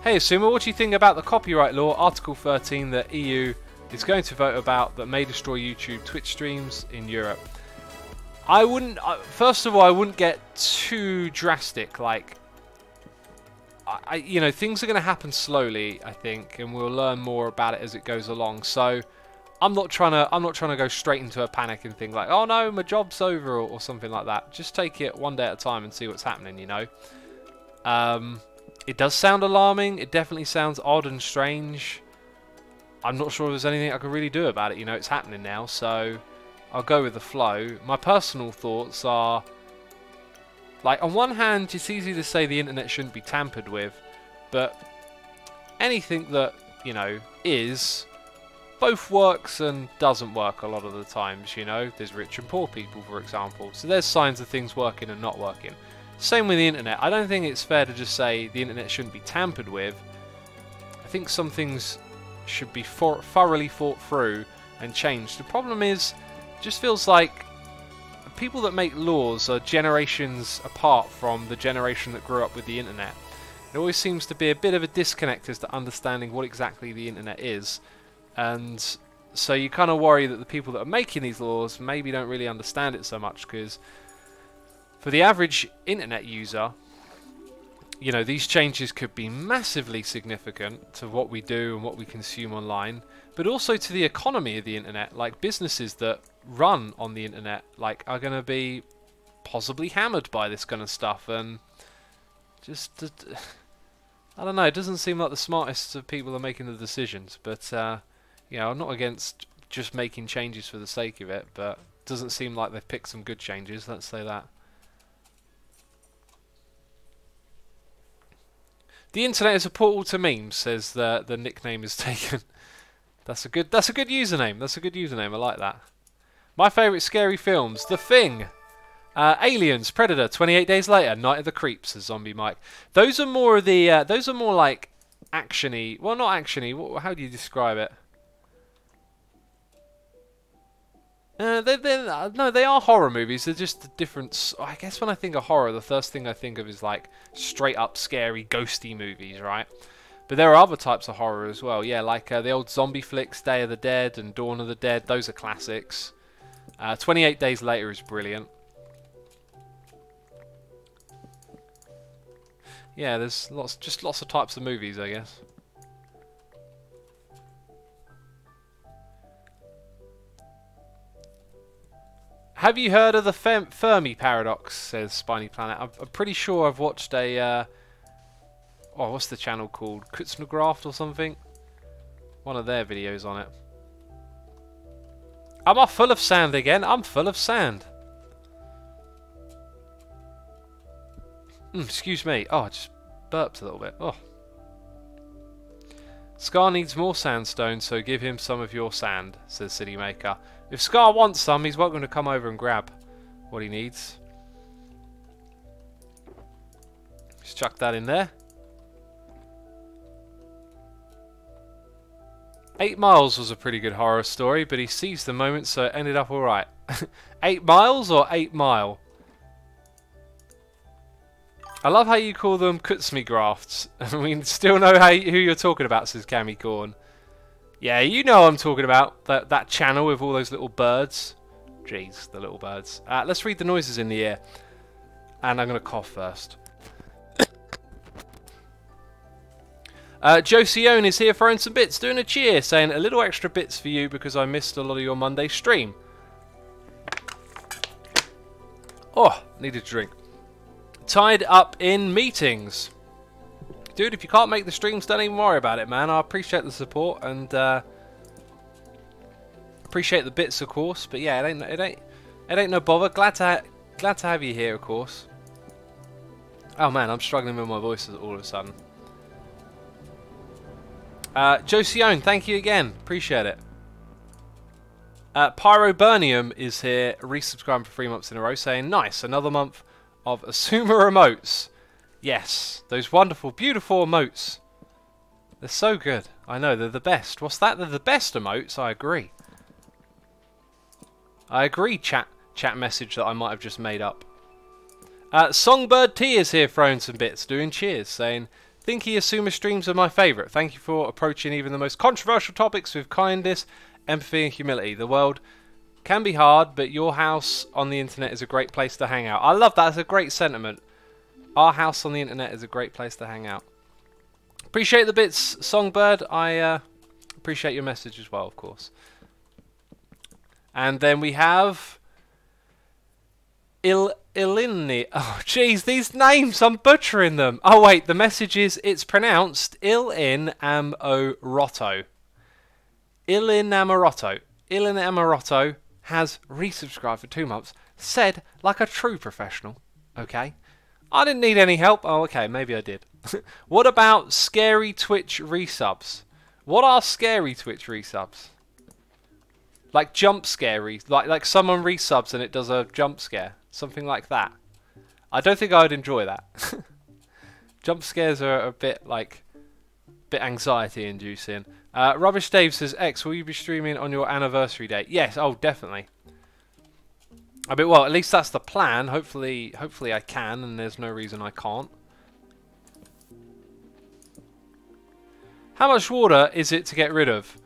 Hey Asuma, what do you think about the copyright law, Article 13, that EU is going to vote about that may destroy YouTube Twitch streams in Europe? I wouldn't, first of all, I wouldn't get too drastic. Like, you know, things are going to happen slowly, I think, and we'll learn more about it as it goes along. So, I'm not trying to go straight into a panic and think like, oh no, my job's over or something like that. Just take it one day at a time and see what's happening, you know. It does sound alarming. It definitely sounds odd and strange. I'm not sure if there's anything I can really do about it. You know, it's happening now, so I'll go with the flow. My personal thoughts are, like, on one hand, it's easy to say the internet shouldn't be tampered with, but anything that, you know, is, both works and doesn't work a lot of the times, you know. There's rich and poor people, for example. So there's signs of things working and not working. Same with the internet. I don't think it's fair to just say the internet shouldn't be tampered with. I think some things should be thoroughly thought through and changed. The problem is, it just feels like people that make laws are generations apart from the generation that grew up with the internet. There always seems to be a bit of a disconnect as to understanding what exactly the internet is. And so you kind of worry that the people that are making these laws maybe don't really understand it so much, because for the average internet user, you know, these changes could be massively significant to what we do and what we consume online, but also to the economy of the internet. Like, businesses that run on the internet, like, are going to be possibly hammered by this kind of stuff, and just, I don't know, it doesn't seem like the smartest of people are making the decisions, but, you know, I'm not against just making changes for the sake of it, but it doesn't seem like they've picked some good changes, let's say that. The internet is a portal to memes, says the nickname is taken. That's a good username. That's a good username. I like that. My favourite scary films: The Thing, Aliens, Predator, 28 Days Later, Night of the Creeps, says Zombie Mike. Those are more of the those are more like actiony. Well, not actiony. How do you describe it? No, they are horror movies. They're just a different. I guess when I think of horror, the first thing I think of is like straight up scary, ghosty movies, right? But there are other types of horror as well. Yeah, like the old zombie flicks, Day of the Dead and Dawn of the Dead. Those are classics. 28 Days Later is brilliant. Yeah, there's lots of types of movies, I guess. Have you heard of the Fermi paradox, says Spiny Planet. I'm pretty sure I've watched a... oh, what's the channel called? Hermitcraft or something? One of their videos on it. Am I full of sand again? I'm full of sand. Excuse me. Oh, I just burped a little bit. Oh. Scar needs more sandstone, so give him some of your sand, says City Maker. If Scar wants some, he's welcome to come over and grab what he needs. Just chuck that in there. 8 Miles was a pretty good horror story, but he seized the moment, so it ended up alright. 8 Miles or 8 Mile? I love how you call them Kutsumi grafts. I mean, still know who you're talking about, says Cammy Corn. Yeah, you know what I'm talking about. That channel with all those little birds. Jeez, the little birds. Let's read the noises in the ear. And I'm going to cough first. Josione is here throwing some bits, doing a cheer, saying a little extra bits for you because I missed a lot of your Monday stream. Oh, needed a drink. Tied up in meetings. Dude, if you can't make the streams, don't even worry about it, man. I appreciate the support and appreciate the bits, of course. But yeah, it ain't no bother. Glad to have you here, of course. Oh man, I'm struggling with my voice all of a sudden. Josione, thank you again. Appreciate it. Pyroburnium is here, resubscribing for 3 months in a row, saying nice, another month of Asuma emotes. Yes, those wonderful, beautiful emotes. They're so good. I know, they're the best. What's that? They're the best emotes. I agree. I agree, chat message that I might have just made up. Songbird T is here throwing some bits, doing cheers, saying, Thinky Asuma streams are my favourite. Thank you for approaching even the most controversial topics with kindness, empathy and humility. The world can be hard, but your house on the internet is a great place to hang out. I love that. That's a great sentiment. Our house on the internet is a great place to hang out. Appreciate the bits, Songbird. I appreciate your message as well, of course. And then we have Ilini. Oh, jeez, these names, I'm butchering them. Oh, wait, the message is, it's pronounced Il-in-am-o-roto. Il-in-am-o-roto. Il-in-am-o-roto has resubscribed for 2 months. Said like a true professional. Okay. I didn't need any help. Oh, okay, maybe I did. What about scary Twitch resubs? What are scary Twitch resubs? Like jump scary, like someone resubs and it does a jump scare, something like that. I don't think I would enjoy that. Jump scares are a bit anxiety inducing. Rubbish Dave says, X, will you be streaming on your anniversary date? Yes, oh definitely. I mean, well, at least that's the plan. Hopefully I can, and there's no reason I can't. How much water is it to get rid of?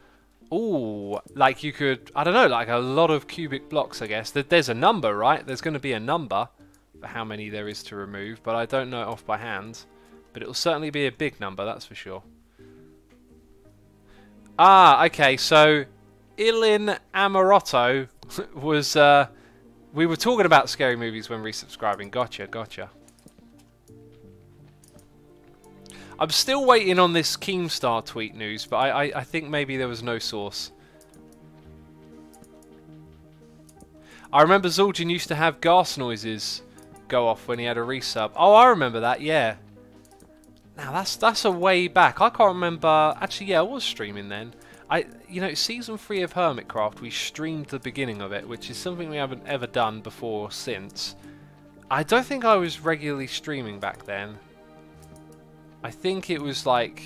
Ooh, like you could, I don't know, like a lot of cubic blocks, I guess. There's a number, right? There's going to be a number for how many there is to remove, but I don't know it off by hand. But it will certainly be a big number, that's for sure. Ah, okay, so Ilin Amorotto was, we were talking about scary movies when resubscribing. Gotcha. I'm still waiting on this Keemstar tweet news, but I think maybe there was no source. I remember Zul'jin used to have gas noises go off when he had a resub. Oh, I remember that, yeah. Now, that's a way back. I can't remember... Actually, yeah, I was streaming then. You know, Season 3 of Hermitcraft, we streamed the beginning of it, which is something we haven't ever done before or since. I don't think I was regularly streaming back then. I think it was like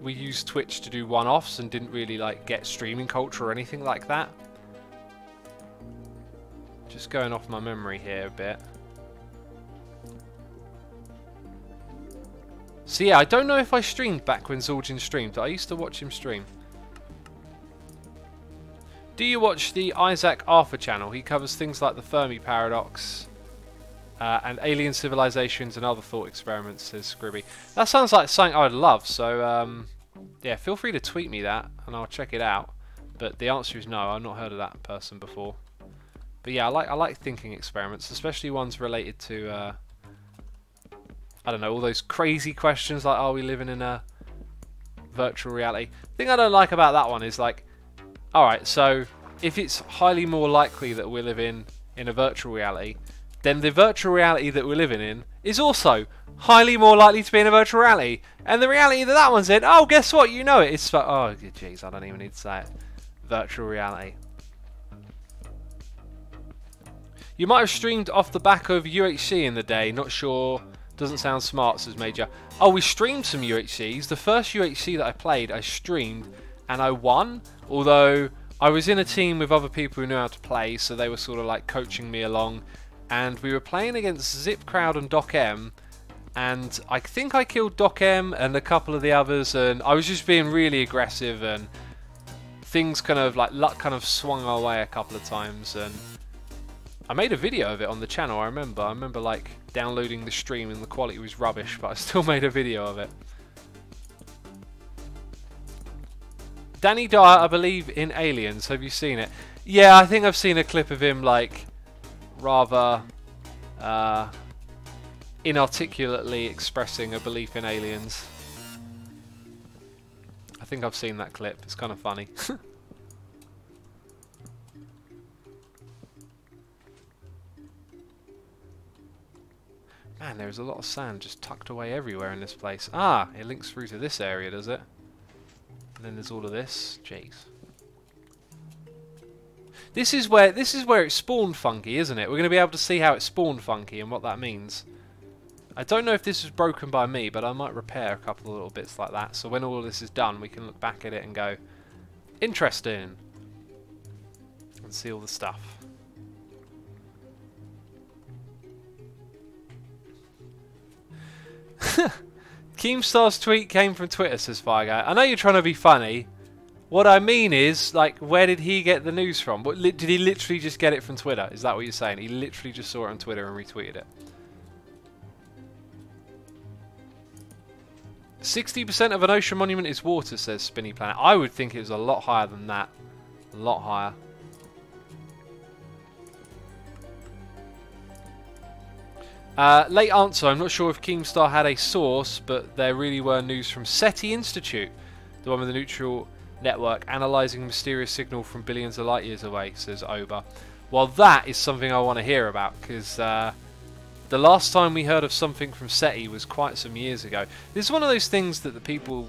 we used Twitch to do one-offs and didn't really like get streaming culture or anything like that. Just going off my memory here a bit. So yeah, I don't know if I streamed back when Zul'jin streamed, but I used to watch him stream. Do you watch the Isaac Arthur channel? He covers things like the Fermi paradox, and alien civilizations and other thought experiments, says Scribby. That sounds like something I would love, so yeah, feel free to tweet me that and I'll check it out. But the answer is no, I've not heard of that person before. But yeah, I like thinking experiments, especially ones related to, I don't know, all those crazy questions like, are we living in a virtual reality? The thing I don't like about that one is like, alright, so if it's highly more likely that we're living in a virtual reality, then the virtual reality that we're living in is also highly more likely to be in a virtual reality. And the reality that that one's in, oh, guess what? You know it. It's, oh, jeez, I don't even need to say it. Virtual reality. You might have streamed off the back of UHC in the day. Not sure. Doesn't sound smart, says Major. Oh, we streamed some UHCs. The first UHC that I played, I streamed and I won. Although I was in a team with other people who knew how to play, so they were sort of like coaching me along. And we were playing against Zip Crowd and Doc M, and I think I killed Doc M and a couple of the others, and I was just being really aggressive, and things kind of like luck kind of swung our way a couple of times, and I made a video of it on the channel. I remember like downloading the stream and the quality was rubbish, but I still made a video of it. Danny Dyer, I believe in Aliens. Have you seen it? Yeah, I think I've seen a clip of him like rather inarticulately expressing a belief in aliens. I think I've seen that clip. It's kind of funny. Man, there's a lot of sand just tucked away everywhere in this place. Ah, it links through to this area, does it? And then there's all of this. Jeez. This is where it spawned funky, isn't it? We're going to be able to see how it spawned funky and what that means. I don't know if this was broken by me, but I might repair a couple of little bits like that. So when all of this is done, we can look back at it and go, interesting. And see all the stuff. Keemstar's tweet came from Twitter, says Fireguy. I know you're trying to be funny. What I mean is, like, where did he get the news from? Did he literally just get it from Twitter? Is that what you're saying? He literally just saw it on Twitter and retweeted it. 60% of an ocean monument is water, says Spinny Planet. I would think it was a lot higher than that. A lot higher. Late answer. I'm not sure if Keemstar had a source, but there really were news from SETI Institute, the one with the neutral network, analysing mysterious signal from billions of light years away, says Oba. Well, that is something I want to hear about, because the last time we heard of something from SETI was quite some years ago. This is one of those things that the people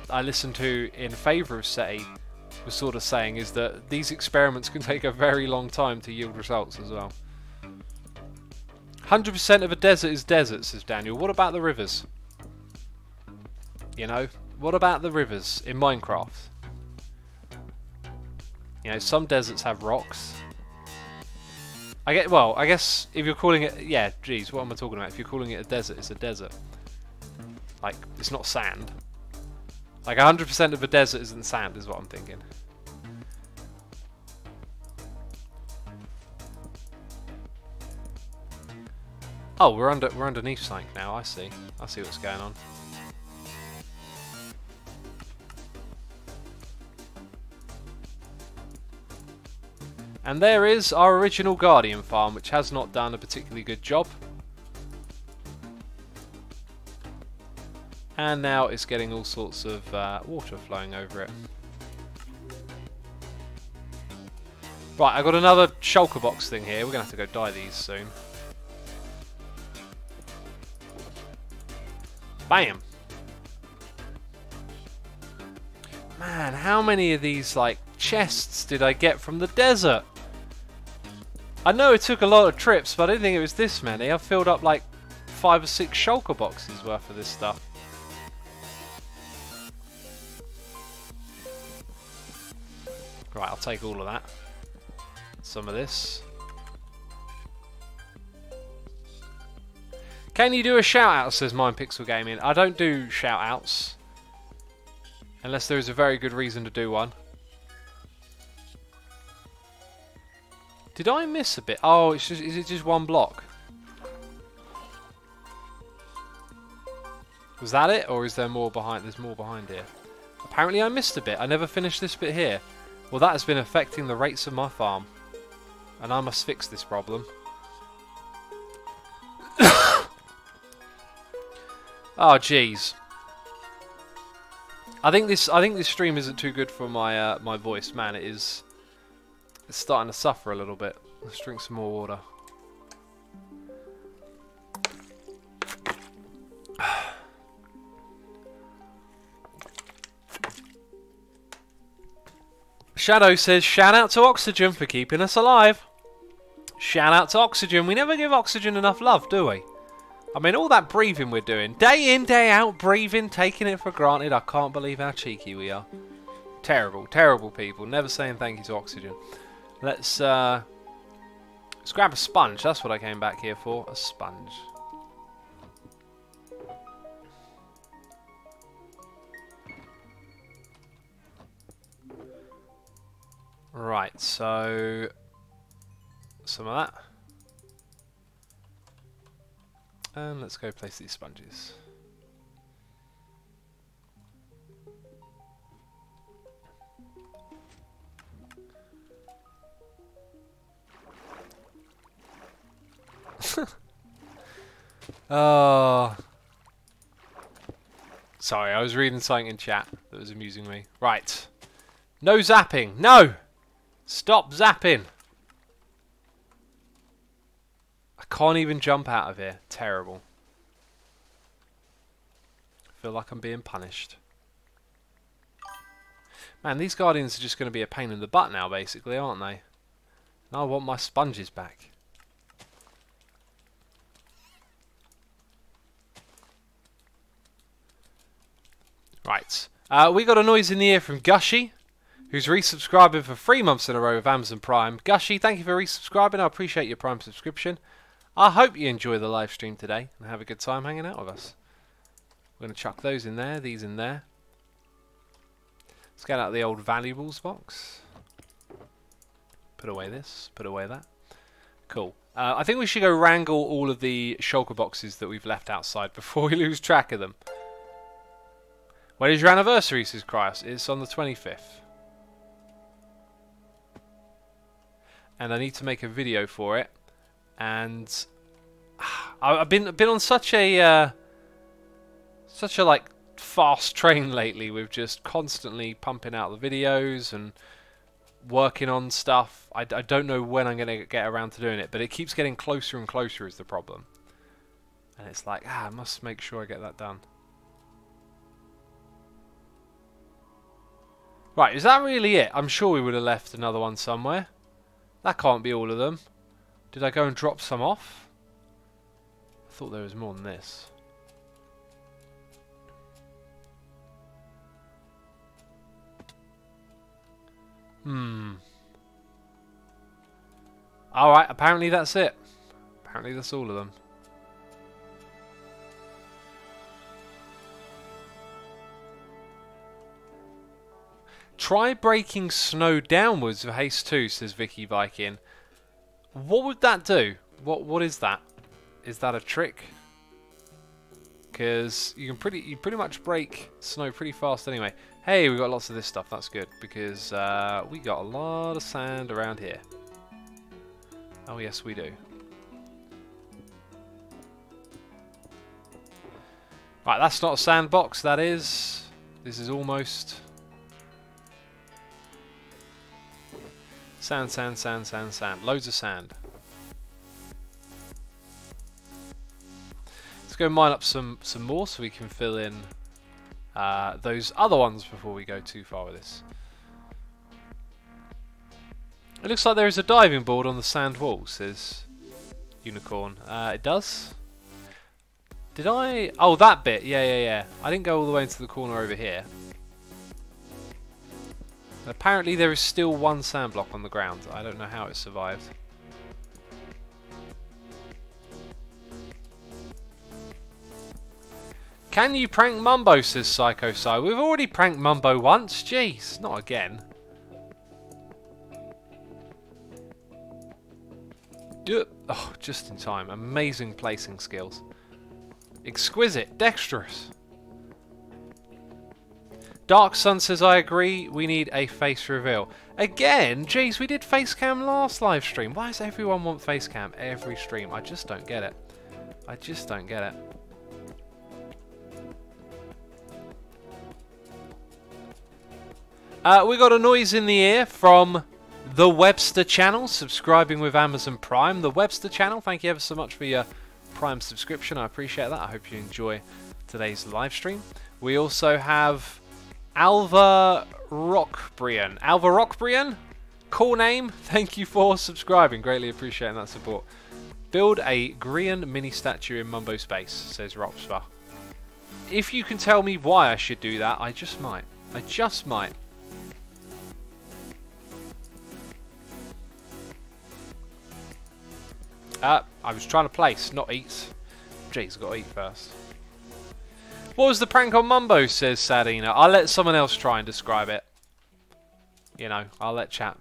I listened to in favour of SETI was sort of saying, is that these experiments can take a very long time to yield results as well. 100% of a desert is desert, says Daniel. What about the rivers? You know, what about the rivers in Minecraft? You know, some deserts have rocks. I guess if you're calling it, yeah, geez, what am I talking about? If you're calling it a desert, it's a desert. Like, it's not sand. Like 100% of a desert isn't sand, is what I'm thinking. Oh, we're underneath something now. I see what's going on. And there is our original Guardian farm, which has not done a particularly good job. And now it's getting all sorts of water flowing over it. Right, I've got another shulker box thing here. We're going to have to go dye these soon. Bam! Man, how many of these, like, chests did I get from the desert? I know it took a lot of trips, but I didn't think it was this many. I've filled up, like, 5 or 6 shulker boxes worth of this stuff. Right, I'll take all of that. Some of this. Can you do a shout out, says MindPixel Gaming? I don't do shout outs. Unless there is a very good reason to do one. Did I miss a bit? Oh, it's just, is it just one block? Was that it? Or is there more behind? There's more behind here. Apparently I missed a bit. I never finished this bit here. Well, that has been affecting the rates of my farm. And I must fix this problem. Oh, jeez. I think this stream isn't too good for my my voice, man. It's starting to suffer a little bit. Let's drink some more water. Shadow says, shout out to Oxygen for keeping us alive. Shout out to Oxygen. We never give Oxygen enough love, do we? I mean, all that breathing we're doing, day in, day out, breathing, taking it for granted. I can't believe how cheeky we are. Terrible, terrible people. Never saying thank you to Oxygen. Let's grab a sponge. That's what I came back here for. A sponge. Right, so some of that. And let's go place these sponges. Oh. Sorry, I was reading something in chat that was amusing me. Right. No zapping. No! Stop zapping! I can't even jump out of here. Terrible. I feel like I'm being punished. Man, these Guardians are just going to be a pain in the butt now, basically, aren't they? And I want my sponges back. Right. We got a noise in the ear from Gushy, who's resubscribing for 3 months in a row with Amazon Prime. Gushy, thank you for resubscribing. I appreciate your Prime subscription. I hope you enjoy the live stream today and have a good time hanging out with us. We're going to chuck those in there, these in there. Let's get out the old valuables box. Put away this, put away that. Cool. I think we should go wrangle all of the shulker boxes that we've left outside before we lose track of them. When is your anniversary, says Cryos? It's on the 25th. And I need to make a video for it. And I've been on such a like fast train lately with just constantly pumping out the videos and working on stuff. I don't know when I'm going to get around to doing it, but it keeps getting closer and closer is the problem. And it's like, I must make sure I get that done. Right, is that really it? I'm sure we would have left another one somewhere. That can't be all of them. Did I go and drop some off? I thought there was more than this. Alright, apparently that's it. Apparently that's all of them. Try breaking snow downwards with haste 2, says Vicky Viking. What would that do? What is that? Is that a trick? Because you pretty much break snow pretty fast anyway. Hey, we got lots of this stuff. That's good because we got a lot of sand around here. Oh yes, we do. Right, that's not a sandbox. That is. This is almost. Sand, sand, sand, sand, sand. Loads of sand. Let's go mine up some more so we can fill in those other ones before we go too far with this. It looks like there is a diving board on the sand wall, says Unicorn. It does? Did I? Oh, that bit. Yeah. I didn't go all the way into the corner over here. Apparently there is still one sand block on the ground. I don't know how it survived. Can you prank Mumbo, says Psycho Psy. We've already pranked Mumbo once. Jeez, not again. Oh, just in time. Amazing placing skills. Exquisite. Dexterous. Dark Sun says, I agree, we need a face reveal. Again? Jeez, we did face cam last live stream. Why does everyone want face cam every stream? I just don't get it. I just don't get it. We got a noise in the ear from the Webster channel, subscribing with Amazon Prime. The Webster channel, thank you ever so much for your Prime subscription. I appreciate that. I hope you enjoy today's live stream. We also have Alva Rockbrian. Alva Rockbrian? Cool name. Thank you for subscribing. Greatly appreciating that support. Build a Grian mini statue in Mumbo Space, says Rockspa. If you can tell me why I should do that, I just might. I just might. I was trying to place, not eat. Jeez, got to eat first. What was the prank on Mumbo, says Sadina. I'll let someone else try and describe it. You know, I'll let chat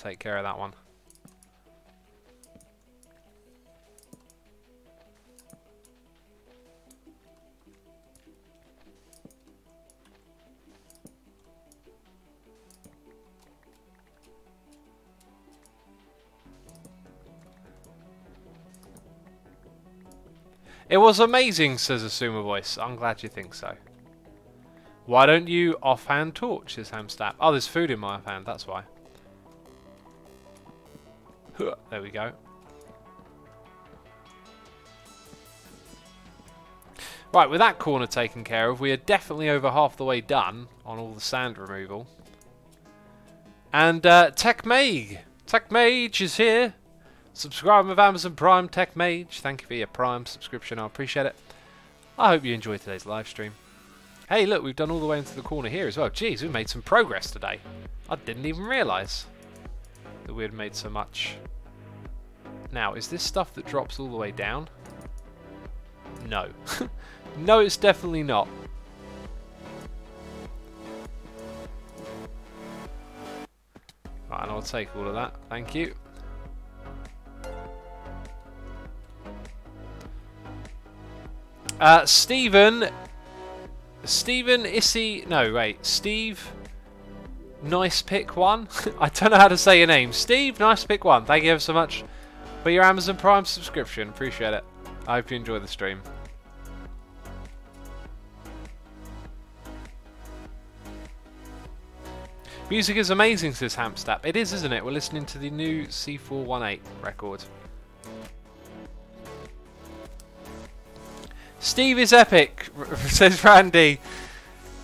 take care of that one. It was amazing, says Asuma Voice. I'm glad you think so. Why don't you offhand torch, says Hamstab. Oh, there's food in my offhand, that's why. There we go. Right, with that corner taken care of, we are definitely over half the way done on all the sand removal. And Tech Mage is here. Subscribe with Amazon Prime, Tech Mage. Thank you for your Prime subscription. I appreciate it. I hope you enjoyed today's live stream. Hey, look, we've done all the way into the corner here as well. Jeez, we've made some progress today. I didn't even realise that we had made so much. Now, is this stuff that drops all the way down? No. No, it's definitely not. Right, and I'll take all of that. Thank you. Steve Nice Pick One. I don't know how to say your name. Steve Nice Pick One. Thank you ever so much for your Amazon Prime subscription. Appreciate it. I hope you enjoy the stream. Music is amazing, says Hamstap. It is, isn't it? We're listening to the new C418 record. Steve is epic, says Randy.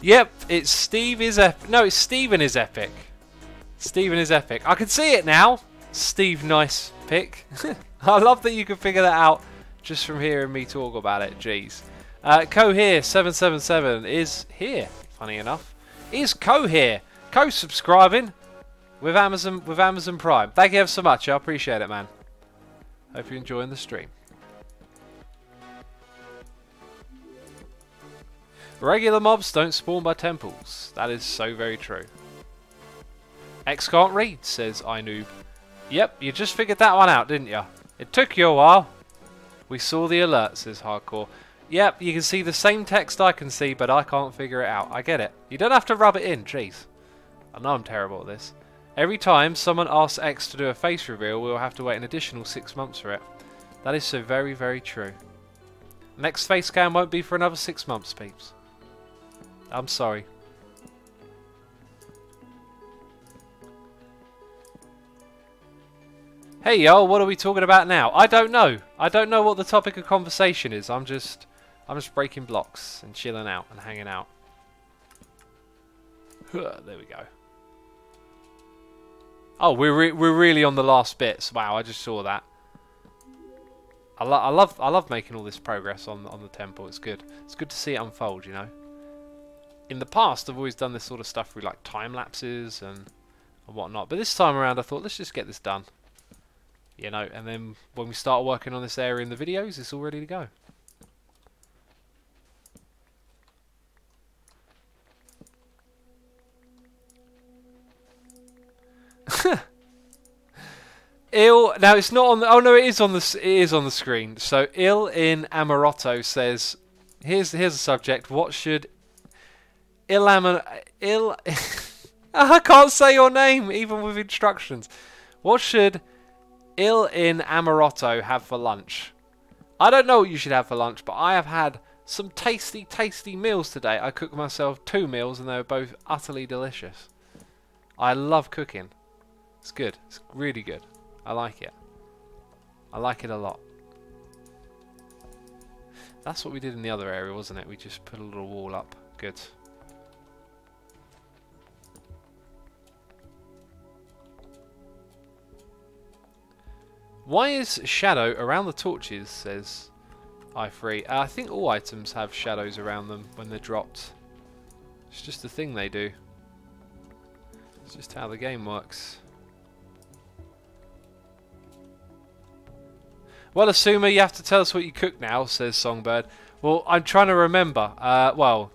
Yep, it's Steve is epic. No, it's Steven is epic. Steven is epic. I can see it now. Steve, nice pick. I love that you can figure that out just from hearing me talk about it. Jeez. Co here 777 is here. Funny enough, is Co here. Co subscribing with Amazon Prime. Thank you ever so much. I appreciate it, man. Hope you're enjoying the stream. Regular mobs don't spawn by temples. That is so very true. X can't read, says iNoob. Yep, you just figured that one out, didn't you? It took you a while. We saw the alert, says Hardcore. Yep, you can see the same text I can see, but I can't figure it out. I get it. You don't have to rub it in, jeez. I know I'm terrible at this. Every time someone asks X to do a face reveal, we'll have to wait an additional 6 months for it. That is so very, very true. Next face cam won't be for another 6 months, peeps. I'm sorry. Hey y'all, what are we talking about now? I don't know. I don't know what the topic of conversation is. I'm just breaking blocks and chilling out and hanging out. There we go. Oh, we're really on the last bits. Wow, I just saw that. I love making all this progress on the temple. It's good. It's good to see it unfold, you know. In the past, I've always done this sort of stuff through like time lapses and whatnot. But this time around, I thought let's just get this done. You know, and then when we start working on this area in the videos, it's all ready to go. Ill. Now it's not on. Oh no, it is on the. It is on the screen. So Ill in Amorotto says, "Here's a subject. What should Ill I can't say your name even with instructions. What should Ill in Amorotto have for lunch?" I don't know what you should have for lunch, but I have had some tasty, tasty meals today. I cooked myself 2 meals and they were both utterly delicious. I love cooking. It's good. It's really good. I like it. I like it a lot. That's what we did in the other area, wasn't it? We just put a little wall up. Good. Why is shadow around the torches, says i3. I think all items have shadows around them when they're dropped. It's just a thing they do. It's just how the game works. Well, Asuma, you have to tell us what you cook now, says Songbird. Well, I'm trying to remember. Well,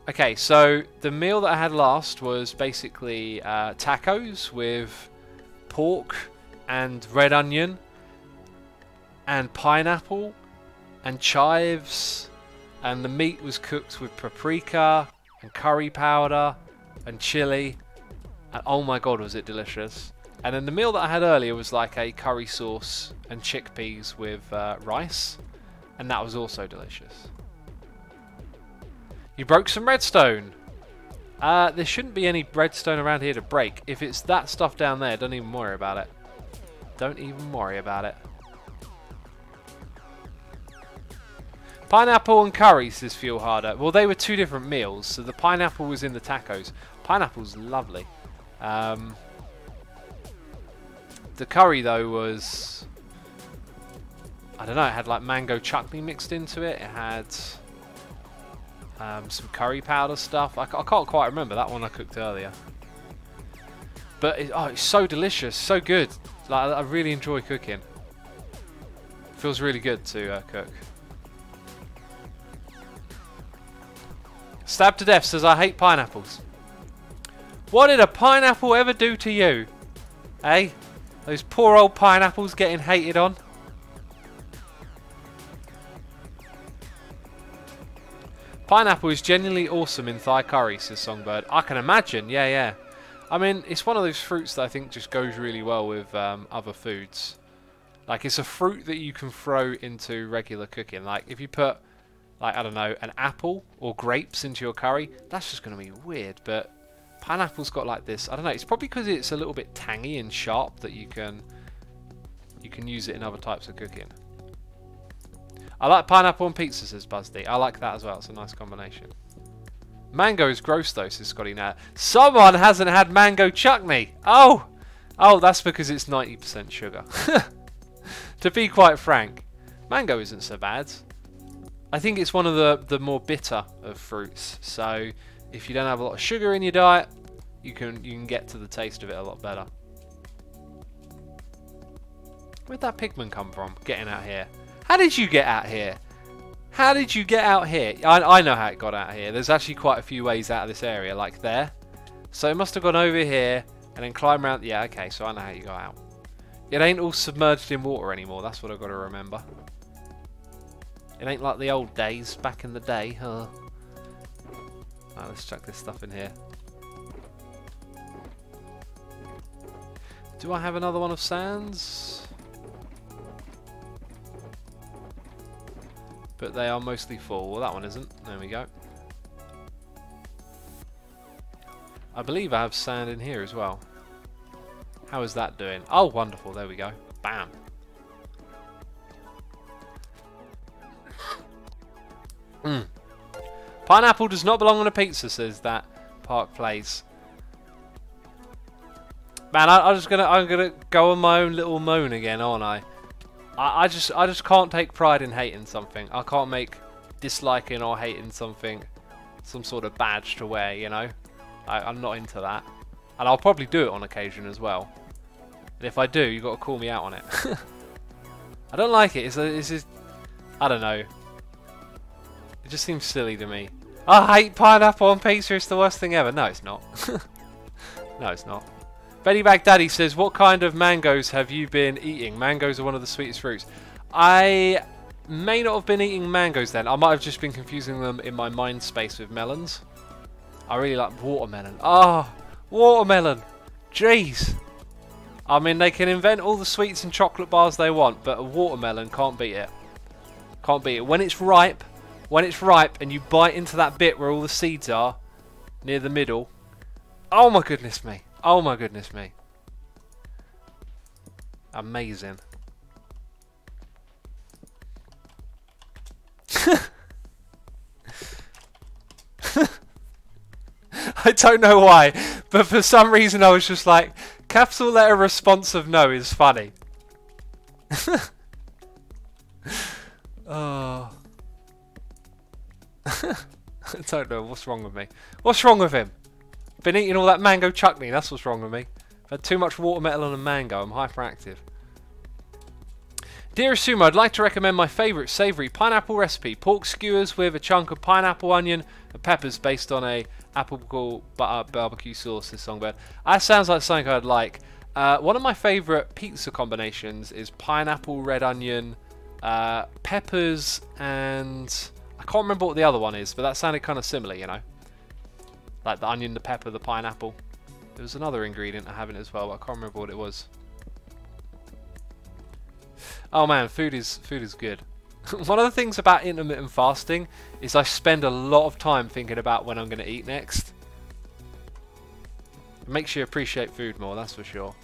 okay, so the meal that I had last was basically tacos with pork and red onion and pineapple and chives, and the meat was cooked with paprika and curry powder and chili, and oh my god, was it delicious. And then the meal that I had earlier was like a curry sauce and chickpeas with rice, and that was also delicious. You broke some redstone. There shouldn't be any redstone around here to break. If it's that stuff down there, don't even worry about it. Don't even worry about it. Pineapple and curry, says Fuel Harder. Well, they were 2 different meals, so the pineapple was in the tacos. Pineapple's lovely. The curry, though, was... I don't know, it had like mango chutney mixed into it. It had some curry powder stuff. I can't quite remember. That one I cooked earlier. But it's so delicious, so good. Like, I really enjoy cooking. Feels really good to cook. Stabbed to Death says, I hate pineapples. What did a pineapple ever do to you? Eh? Those poor old pineapples getting hated on. Pineapple is genuinely awesome in Thai curry, says Songbird. I can imagine, yeah. I mean, it's one of those fruits that I think just goes really well with other foods. Like, it's a fruit that you can throw into regular cooking. Like, if you put, like, I don't know, an apple or grapes into your curry, that's just going to be weird. But pineapple's got like this, I don't know, it's probably because it's a little bit tangy and sharp that you can use it in other types of cooking. I like pineapple on pizza, says Buzzy. I like that as well. It's a nice combination. Mango is gross though, says Scotty now. Someone hasn't had mango chutney. Oh, that's because it's 90% sugar. To be quite frank, mango isn't so bad. I think it's one of the more bitter of fruits. So if you don't have a lot of sugar in your diet, you can get to the taste of it a lot better. Where'd that pigman come from? Getting out here. How did you get out here? How did you get out here? I know how it got out here. There's actually quite a few ways out of this area, like there. So it must have gone over here and then climb around. Yeah, okay, so I know how you got out. It ain't all submerged in water anymore. That's what I've got to remember. It ain't like the old days, back in the day. Huh? Right, let's chuck this stuff in here. Do I have another one of sands? But they are mostly full. Well, that one isn't. There we go. I believe I have sand in here as well. How is that doing? Oh, wonderful. There we go. Bam. Pineapple does not belong on a pizza, says that Park Place. Man, I'm gonna go on my own little moan again, aren't I? I just can't take pride in hating something. I can't make disliking or hating something some sort of badge to wear, you know? I'm not into that. And I'll probably do it on occasion as well. And if I do, you've got to call me out on it. I don't like it. It's just, I don't know. It just seems silly to me. I hate pineapple on pizza. It's the worst thing ever. No, it's not. No, it's not. Betty Baghdadi says, what kind of mangoes have you been eating? Mangoes are one of the sweetest fruits. I may not have been eating mangoes then. I might have just been confusing them in my mind space with melons. I really like watermelon. Ah, watermelon. Jeez. I mean, they can invent all the sweets and chocolate bars they want, but a watermelon can't beat it. Can't beat it. When it's ripe and you bite into that bit where all the seeds are, near the middle. Oh my goodness me. Oh my goodness me. Amazing. I don't know why, but for some reason I was just like, capital letter response of no is funny. Oh. I don't know, what's wrong with me? What's wrong with him? Been eating all that mango chutney, that's what's wrong with me. I've had too much watermelon and mango, I'm hyperactive. Dear Sumo, I'd like to recommend my favourite savoury pineapple recipe. Pork skewers with a chunk of pineapple, onion and peppers based on a apple butter barbecue sauce, this songbird. That sounds like something I'd like. One of my favourite pizza combinations is pineapple, red onion, peppers and... I can't remember what the other one is, but that sounded kind of similar, you know. Like the onion, the pepper, the pineapple. There was another ingredient I have in it as well, but I can't remember what it was. Oh man, food is good. One of the things about intermittent fasting is I spend a lot of time thinking about when I'm going to eat next. It makes you appreciate food more, that's for sure.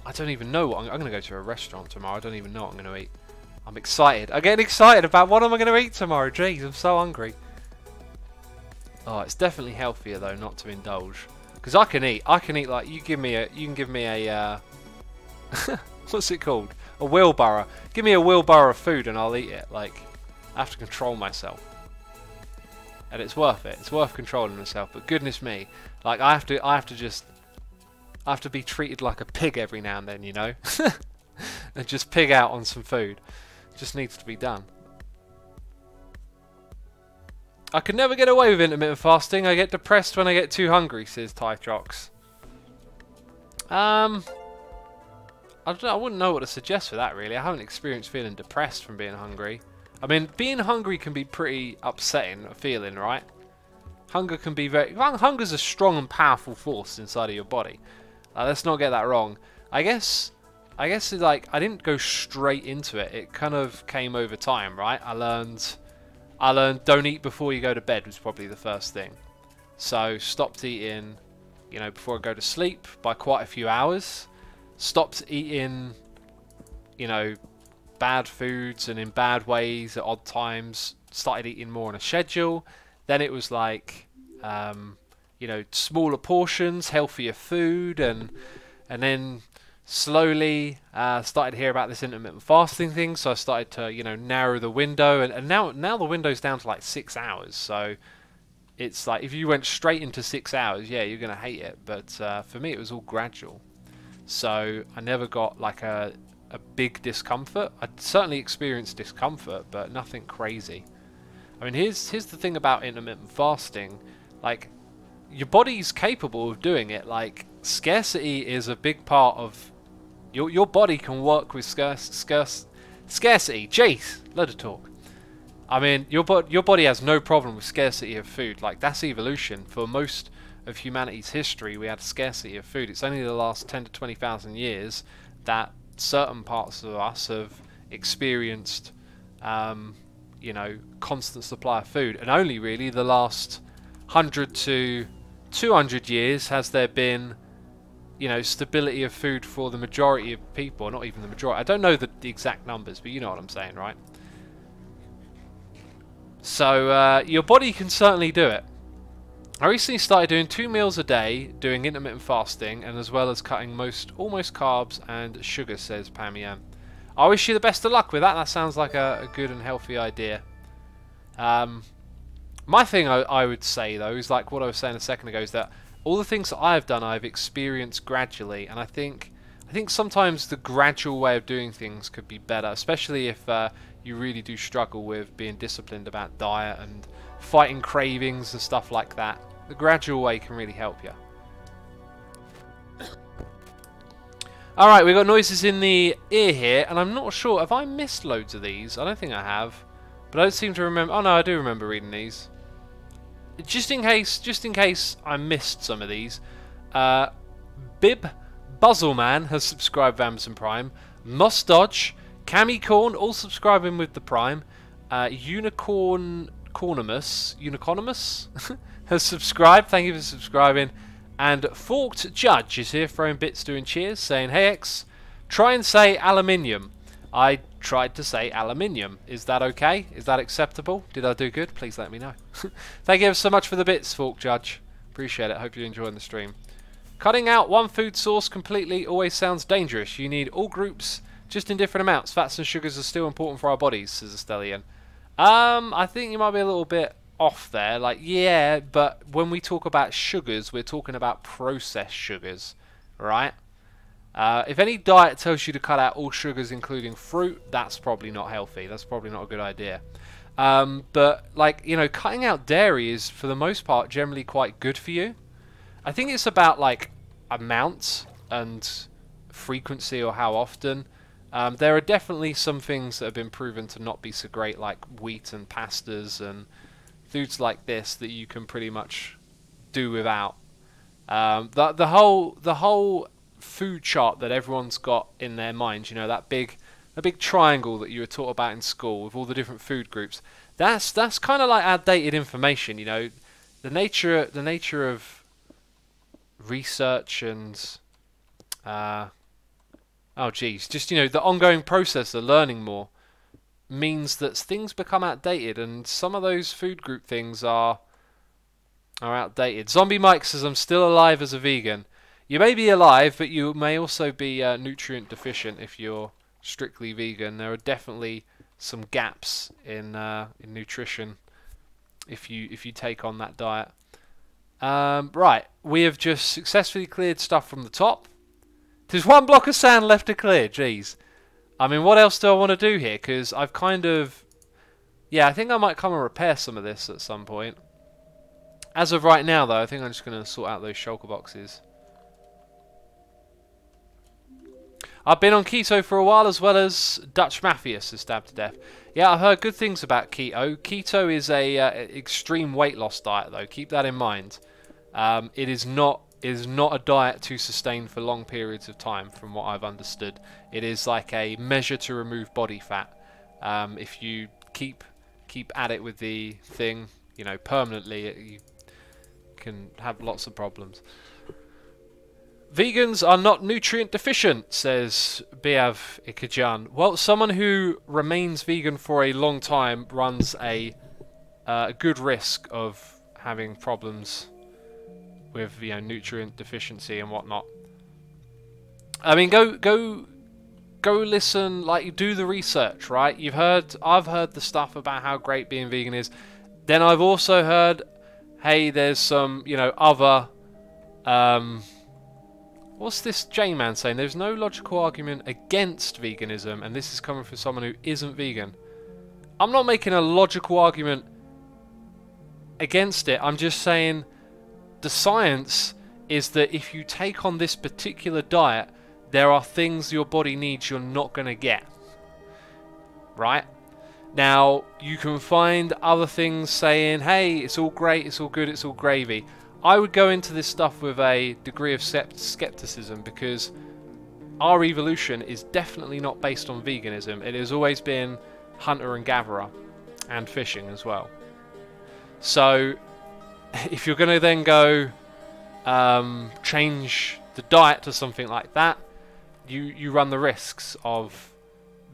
I don't even know what I'm going to go to a restaurant tomorrow. I don't even know what I'm going to eat. I'm excited. I'm getting excited about what am I going to eat tomorrow. Jeez, I'm so hungry. Oh, it's definitely healthier though not to indulge. Because I can eat like you can give me a what's it called? A wheelbarrow. Give me a wheelbarrow of food and I'll eat it. Like I have to control myself. And it's worth it. It's worth controlling myself. But goodness me, like I have to be treated like a pig every now and then, you know? And just pig out on some food. Just needs to be done. I could never get away with intermittent fasting. I get depressed when I get too hungry, says Tytrox. I wouldn't know what to suggest for that, really. I haven't experienced feeling depressed from being hungry. I mean, being hungry can be pretty upsetting a feeling, right? Hunger can be hunger's a strong and powerful force inside of your body. Let's not get that wrong. I guess it's like I didn't go straight into it. It kind of came over time, right? I learned don't eat before you go to bed was probably the first thing. So stopped eating, you know, before I go to sleep by quite a few hours. Stopped eating, you know, bad foods and in bad ways at odd times. Started eating more on a schedule. Then it was like, you know, smaller portions, healthier food, and then slowly started to hear about this intermittent fasting thing. So I started to, you know, narrow the window, and now the window's down to like 6 hours. So it's like if you went straight into 6 hours, yeah, you're gonna hate it. But for me, it was all gradual. So I never got like a big discomfort. I certainly experienced discomfort, but nothing crazy. I mean, here's the thing about intermittent fasting. Like, your body's capable of doing it. Like, scarcity is a big part of your body can work with scarcity. Jeez, load of talk. I mean, your body has no problem with scarcity of food. Like, that's evolution. For most of humanity's history, we had scarcity of food. It's only the last 10 to 20,000 years that certain parts of us have experienced, you know, constant supply of food, and only really the last 100 to 200 years has there been, you know, stability of food for the majority of people. Not even the majority. I don't know the exact numbers, but you know what I'm saying, right? So your body can certainly do it. I recently started doing 2 meals a day, doing intermittent fasting, and as well as cutting almost carbs and sugar, says Pam. I wish you the best of luck with that. That sounds like a good and healthy idea. My thing I would say, though, is like what I was saying a second ago, is that all the things that I've done, I've experienced gradually, and I think sometimes the gradual way of doing things could be better, especially if you really do struggle with being disciplined about diet and fighting cravings and stuff like that. The gradual way can really help you. Alright, we've got noises in the ear here, and I'm not sure, have I missed loads of these? I don't think I have, but I don't seem to remember. Oh no, I do remember reading these. Just in case I missed some of these, Bib Buzzleman has subscribed with Amazon Prime. Must Dodge, Cammy Corn, all subscribing with the Prime. Unicornus has subscribed. Thank you for subscribing. And Forked Judge is here throwing bits, doing cheers, saying, "Hey X, try and say aluminium." I tried to say aluminium. Is that okay? Is that acceptable? Did I do good? Please let me know. Thank you so much for the bits, Forked Judge. Appreciate it. Hope you're enjoying the stream. Cutting out one food source completely always sounds dangerous. You need all groups, just in different amounts. Fats and sugars are still important for our bodies, says Estellian. I think you might be a little bit off there. Like, yeah, but when we talk about sugars, we're talking about processed sugars, right? If any diet tells you to cut out all sugars, including fruit, that's probably not healthy. That's probably not a good idea. But, like, you know, cutting out dairy is, for the most part, generally quite good for you. I think it's about, like, amount and frequency or how often. There are definitely some things that have been proven to not be so great, like wheat and pastas and foods like this that you can pretty much do without. The whole food chart that everyone's got in their minds, you know, that big triangle that you were taught about in school with all the different food groups. That's kind of like outdated information, you know. The nature of research and oh geez, just, you know, the ongoing process of learning more means that things become outdated, and some of those food group things are outdated. Zombie Mike says, "I'm still alive as a vegan." You may be alive, but you may also be nutrient deficient if you're strictly vegan. There are definitely some gaps in nutrition if you take on that diet. Right, we have just successfully cleared stuff from the top. There's one block of sand left to clear. Jeez. I mean, what else do I want to do here? Because I've kind of... Yeah, I think I might come and repair some of this at some point. As of right now, though, I think I'm just going to sort out those shulker boxes. I've been on keto for a while, as well as Dutch Mafias is stabbed to death. Yeah, I've heard good things about keto. Keto is a extreme weight loss diet, though. Keep that in mind. It is not is not a diet to sustain for long periods of time, from what I've understood. It is like a measure to remove body fat. If you keep at it with the thing, you know, permanently, you can have lots of problems. Vegans are not nutrient deficient, says Biav Ikajan. Well, someone who remains vegan for a long time runs a good risk of having problems with, you know, nutrient deficiency and whatnot. I mean, go listen, like, do the research, right? I've heard the stuff about how great being vegan is. Then I've also heard, hey, there's some, you know, other what's this J-Man saying? There's no logical argument against veganism, and this is coming from someone who isn't vegan. I'm not making a logical argument against it. I'm just saying the science is that if you take on this particular diet, there are things your body needs you're not going to get. Right? Now, you can find other things saying, hey, it's all great, it's all good, it's all gravy. I would go into this stuff with a degree of skepticism, because our evolution is definitely not based on veganism. It has always been hunter and gatherer, and fishing as well. So if you're going to then go change the diet to something like that, you run the risks of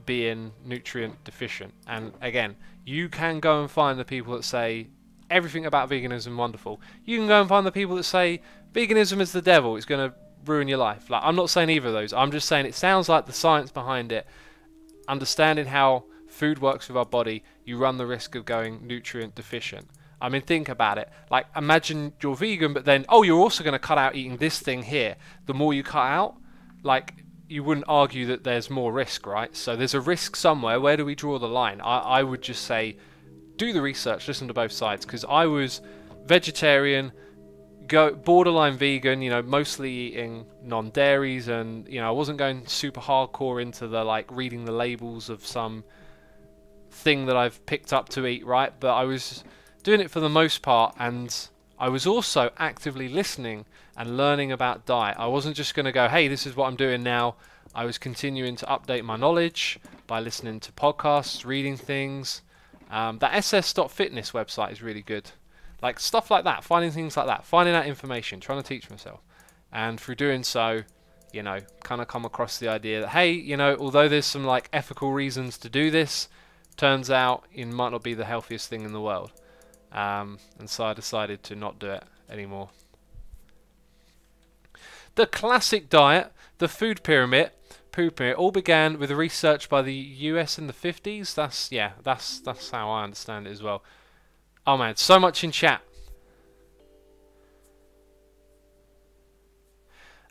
being nutrient deficient. And again, you can go and find the people that say everything about veganism wonderful. You can go and find the people that say veganism is the devil, it's going to ruin your life. Like, I'm not saying either of those. I'm just saying it sounds like the science behind it, understanding how food works with our body, you run the risk of going nutrient deficient. I mean, think about it. Like, imagine you're vegan, but then, oh, you're also going to cut out eating this thing here. The more you cut out, like, you wouldn't argue that there's more risk, right? So there's a risk somewhere. Where do we draw the line? I would just say, do the research, listen to both sides, because I was vegetarian, borderline vegan, you know, mostly eating non-dairies, and, you know, I wasn't going super hardcore into the, like, reading the labels of some thing that I've picked up to eat, right? But I was doing it for the most part, and I was also actively listening and learning about diet. I wasn't just going to go, hey, this is what I'm doing now. I was continuing to update my knowledge by listening to podcasts, reading things. That ss.fitness website is really good. Like, stuff like that, finding things like that, finding out information, trying to teach myself. And through doing so, you know, kind of come across the idea that, hey, you know, although there's some, like, ethical reasons to do this, turns out it might not be the healthiest thing in the world. And so I decided to not do it anymore. The classic diet, the food pyramid, all began with research by the US in the 50s. That's how I understand it as well. Oh man, so much in chat.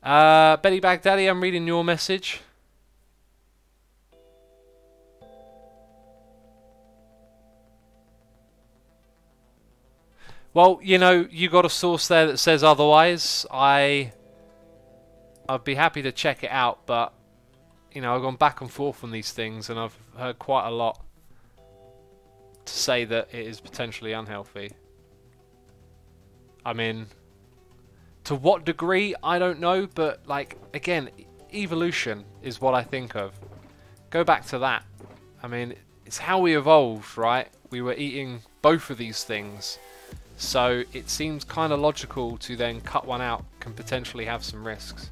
Betty Baghdadi, I'm reading your message. Well, you know, you got a source there that says otherwise. I'd be happy to check it out, but, you know, I've gone back and forth on these things, and I've heard quite a lot to say that it is potentially unhealthy. I mean, to what degree, I don't know, but, like, again, evolution is what I think of. Go back to that. I mean, it's how we evolved, right? We were eating both of these things. So it seems kind of logical to then cut one out, can potentially have some risks.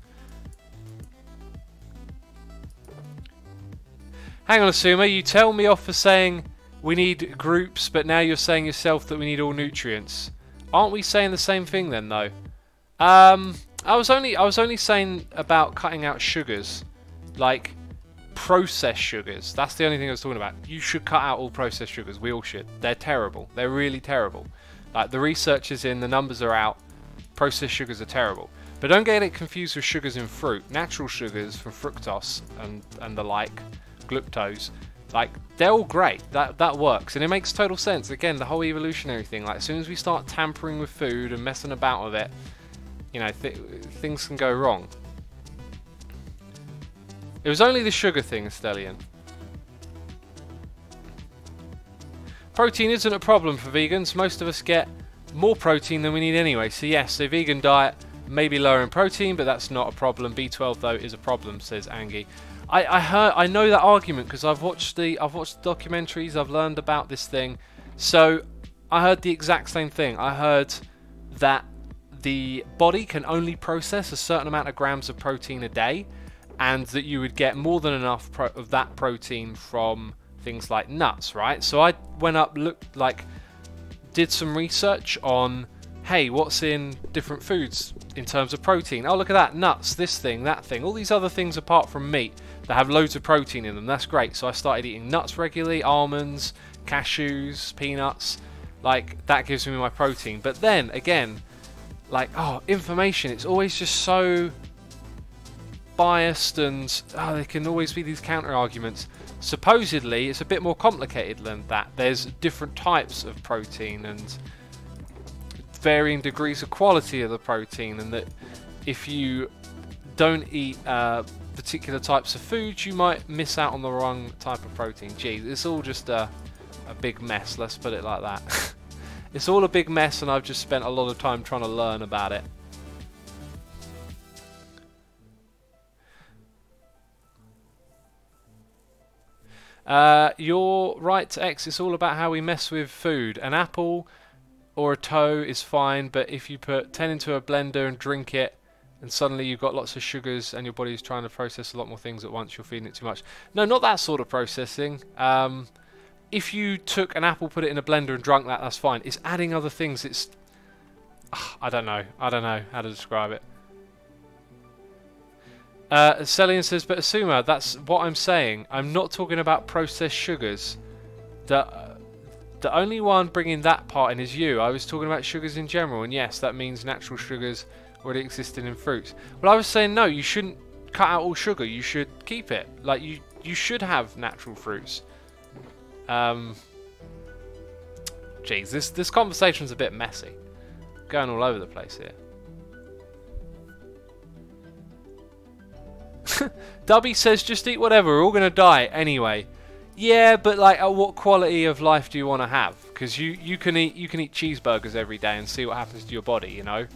Hang on, Asuma, you tell me off for saying we need groups, but now you're saying yourself that we need all nutrients. Aren't we saying the same thing then, though? I was only saying about cutting out sugars, like processed sugars. That's the only thing I was talking about. You should cut out all processed sugars. We all should. They're terrible. They're really terrible. Like, the research is in, the numbers are out. Processed sugars are terrible. But don't get it confused with sugars in fruit. Natural sugars from fructose and the like, glucose, like, they're all great. That works, and it makes total sense. Again, the whole evolutionary thing. Like, as soon as we start tampering with food and messing about with it, you know, things can go wrong. It was only the sugar thing, Stellian. Protein isn't a problem for vegans. Most of us get more protein than we need anyway. So yes, a vegan diet Maybe lower in protein, but that's not a problem. B12 though is a problem, says Angie. I know that argument because I've watched the documentaries. I've learned about this thing. So I heard the exact same thing. I heard that the body can only process a certain amount of grams of protein a day, and that you would get more than enough of that protein from things like nuts, right? So I went up, did some research on, hey, what's in different foods in terms of protein? Oh, look at that, nuts, this thing, that thing, all these other things apart from meat that have loads of protein in them. That's great. So I started eating nuts regularly, almonds, cashews, peanuts. Like, that gives me my protein. But then again, like, information, it's always just so biased, and there can always be these counter arguments. Supposedly it's a bit more complicated than that. There's different types of protein and varying degrees of quality of the protein, and that if you don't eat particular types of foods, you might miss out on the wrong type of protein. Geez, it's all just a big mess, let's put it like that. It's all a big mess, and I've just spent a lot of time trying to learn about it. You're right, X. It's all about how we mess with food. An apple or a toe is fine, but if you put 10 into a blender and drink it, and suddenly you've got lots of sugars and your body's trying to process a lot more things at once, you're feeding it too much. No, not that sort of processing. If you took an apple, put it in a blender and drank that, that's fine. It's adding other things. It's... I don't know how to describe it. Celian says, but Asuma, that's what I'm saying. I'm not talking about processed sugars. The only one bringing that part in is you. I was talking about sugars in general, and yes, that means natural sugars already existed in fruits. Well, I was saying no, you shouldn't cut out all sugar. You should keep it. Like, you should have natural fruits. Jeez, this conversation's a bit messy. Going all over the place here. Dubby says, just eat whatever, we're all going to die anyway. Yeah, but like, at what quality of life do you want to have? Because you can eat cheeseburgers every day and see what happens to your body, you know?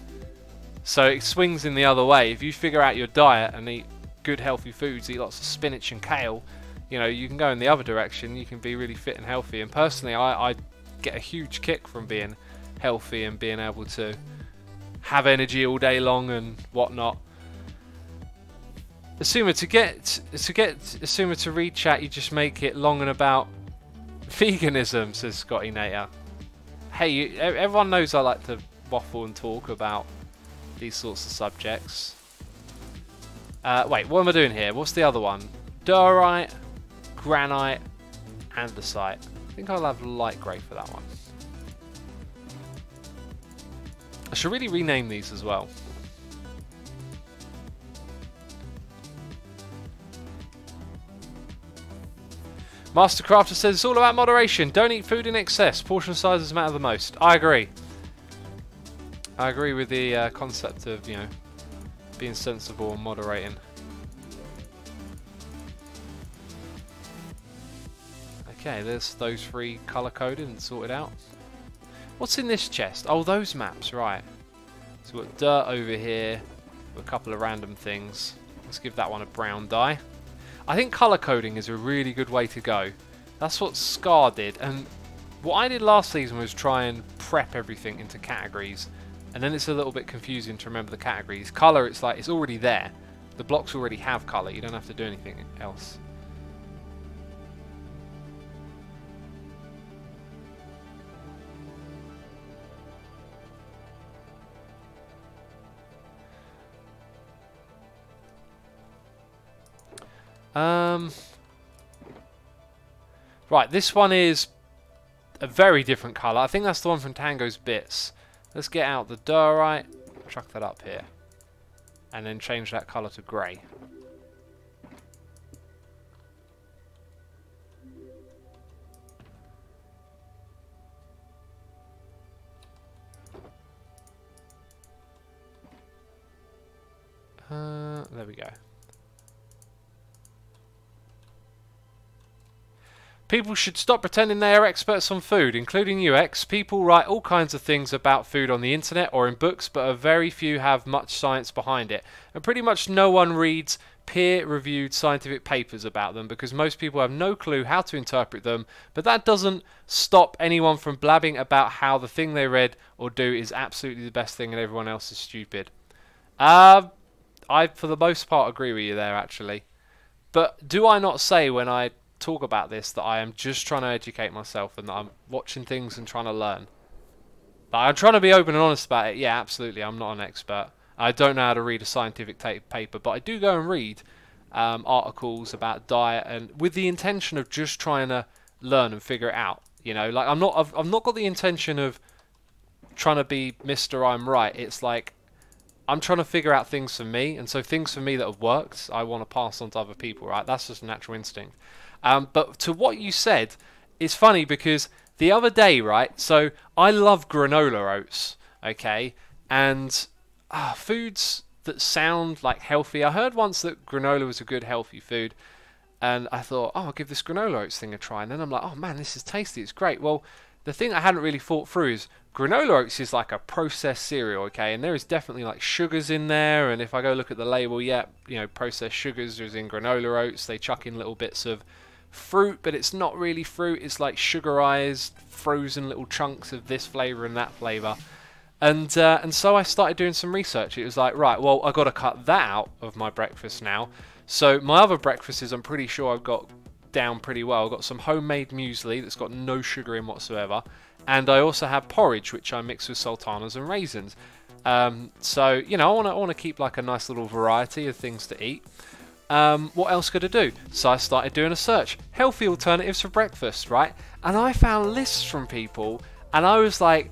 So it swings in the other way. If you figure out your diet and eat good healthy foods, eat lots of spinach and kale, you know, you can go in the other direction. You can be really fit and healthy. And personally, I get a huge kick from being healthy and being able to have energy all day long and whatnot. Asuma, to get Asuma to read chat, you just make it long and about veganism, says Scotty Nater. Hey, everyone knows I like to waffle and talk about these sorts of subjects. Wait, what am I doing here? What's the other one? Diorite, granite, andesite. I think I'll have light grey for that one. I should really rename these as well. Mastercrafter says it's all about moderation. Don't eat food in excess. Portion sizes matter the most. I agree. I agree with the concept of, you know, being sensible and moderating. Okay, there's those three color coded and sorted out. What's in this chest? Oh, those maps, right. So we've got dirt over here, with a couple of random things. Let's give that one a brown dye. I think color coding is a really good way to go. That's what Scar did, and what I did last season was try and prep everything into categories, and then it's a little bit confusing to remember the categories. Color, it's like it's already there. The blocks already have color. You don't have to do anything else. Right, this one is a very different colour. I think that's the one from Tango's Bits. Let's get out the diorite, chuck that up here, and then change that colour to grey. There we go. People should stop pretending they are experts on food, including UX. People write all kinds of things about food on the internet or in books, but a very few have much science behind it. And pretty much no one reads peer-reviewed scientific papers about them because most people have no clue how to interpret them, but that doesn't stop anyone from blabbing about how the thing they read or do is absolutely the best thing and everyone else is stupid. I, for the most part, agree with you there, actually. But do I not say when I talk about this that I am just trying to educate myself and that I'm watching things and trying to learn? Like, I'm trying to be open and honest about it. Yeah, absolutely. I'm not an expert. I don't know how to read a scientific paper, but I do go and read articles about diet, and with the intention of just trying to learn and figure it out. You know, like I've not got the intention of trying to be Mr. I'm right. It's like I'm trying to figure out things for me, and so things for me that have worked, I want to pass on to other people, right? That's just a natural instinct. But to what you said, it's funny because the other day, right, so I love granola oats, okay, and foods that sound like healthy. I heard once that granola was a good healthy food, and I thought, oh, I'll give this granola oats thing a try, and then I'm like, oh man, this is tasty, it's great. Well, the thing I hadn't really thought through is granola oats is like a processed cereal, okay, and there is definitely like sugars in there, and if I go look at the label, yeah, you know, processed sugars is in granola oats. They chuck in little bits of fruit, but it's not really fruit, it's like sugarized frozen little chunks of this flavor and that flavor. And so I started doing some research. It was like, right, well, I've got to cut that out of my breakfast now. So my other breakfasts, I'm pretty sure I've got down pretty well. I've got some homemade muesli that's got no sugar in whatsoever, and I also have porridge which I mix with sultanas and raisins. So you know, I want to keep like a nice little variety of things to eat. What else could I do? So I started doing a search, healthy alternatives for breakfast, right? And I found lists from people, and I was like,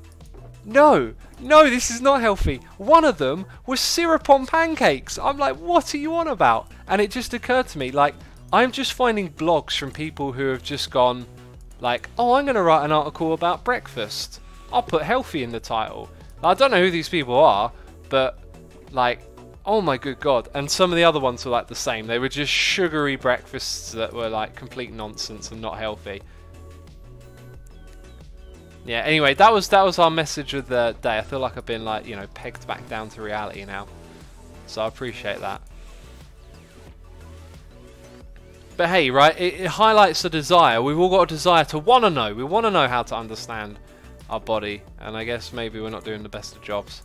no, this is not healthy. One of them was syrup on pancakes. I'm like, what are you on about? And it just occurred to me, like, I'm just finding blogs from people who have just gone, like, oh, I'm going to write an article about breakfast. I'll put healthy in the title. I don't know who these people are, but, like, oh my good god. And some of the other ones were like the same. They were just sugary breakfasts that were like complete nonsense and not healthy. Yeah, anyway, that was our message of the day. I feel like I've been, like, you know, pegged back down to reality now. So I appreciate that. But hey, right, it highlights the desire. We've all got a desire to want to know. We want to know how to understand our body. And I guess maybe we're not doing the best of jobs.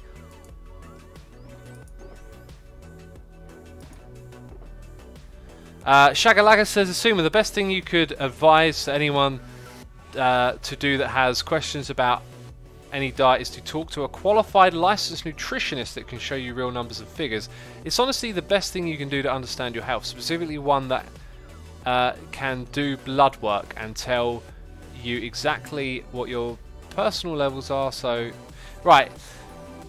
Shagalaga says, assuming the best thing you could advise anyone to do that has questions about any diet is to talk to a qualified licensed nutritionist that can show you real numbers and figures. It's honestly the best thing you can do to understand your health, specifically one that can do blood work and tell you exactly what your personal levels are. So, right,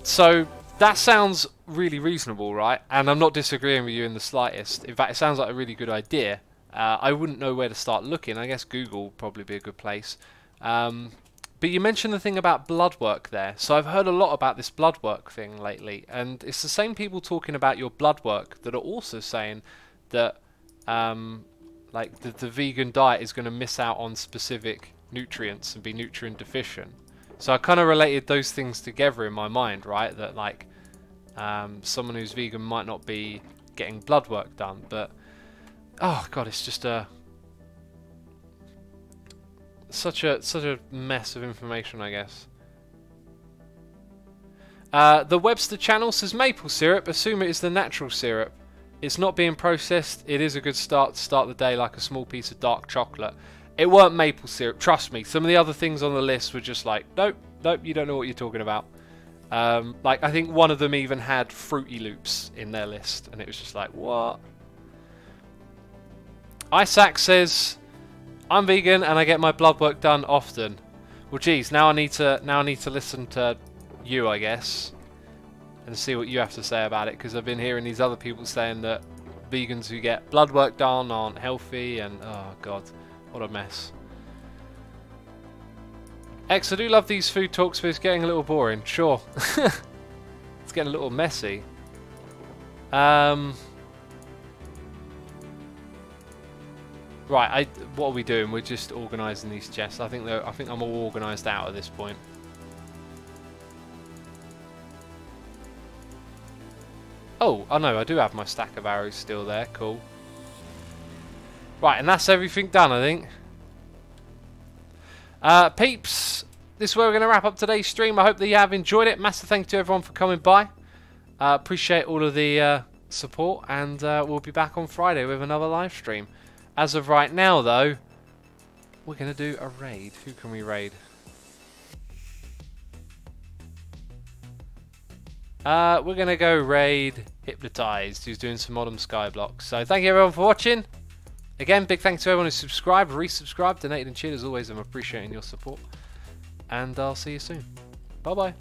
so that sounds really reasonable, right? And I'm not disagreeing with you in the slightest. In fact, it sounds like a really good idea. I wouldn't know where to start looking. I guess Google would probably be a good place. But you mentioned the thing about blood work there. So I've heard a lot about this blood work thing lately. And it's the same people talking about your blood work that are also saying that like the vegan diet is going to miss out on specific nutrients and be nutrient deficient. So I kind of related those things together in my mind, right? That like someone who's vegan might not be getting blood work done, but oh god, it's just such a mess of information, I guess. The Webster channel says maple syrup. Assume it is the natural syrup. It's not being processed. It is a good start to start the day, like a small piece of dark chocolate. It weren't maple syrup, trust me. Some of the other things on the list were just like, nope, you don't know what you're talking about. Like, I think one of them even had Fruity Loops in their list, and it was just like, what? Isaac says, I'm vegan and I get my blood work done often. Well, geez, now I need to listen to you, I guess, and see what you have to say about it, because I've been hearing these other people saying that vegans who get blood work done aren't healthy, and oh god, what a mess. X, I do love these food talks, but it's getting a little boring. Sure. It's getting a little messy. Right, what are we doing? We're just organising these chests. I think I'm all organised out at this point. Oh no, I do have my stack of arrows still there. Cool. Right, and that's everything done, I think. Peeps, this is where we're going to wrap up today's stream. I hope that you have enjoyed it. Massive thank you to everyone for coming by. Appreciate all of the support, and we'll be back on Friday with another live stream. As of right now, though, we're going to do a raid. Who can we raid? We're going to go raid Hypnotized, who's doing some modern Skyblocks. So thank you everyone for watching. Again, big thanks to everyone who subscribed, resubscribed, donated and cheered. As always, I'm appreciating your support. And I'll see you soon. Bye-bye.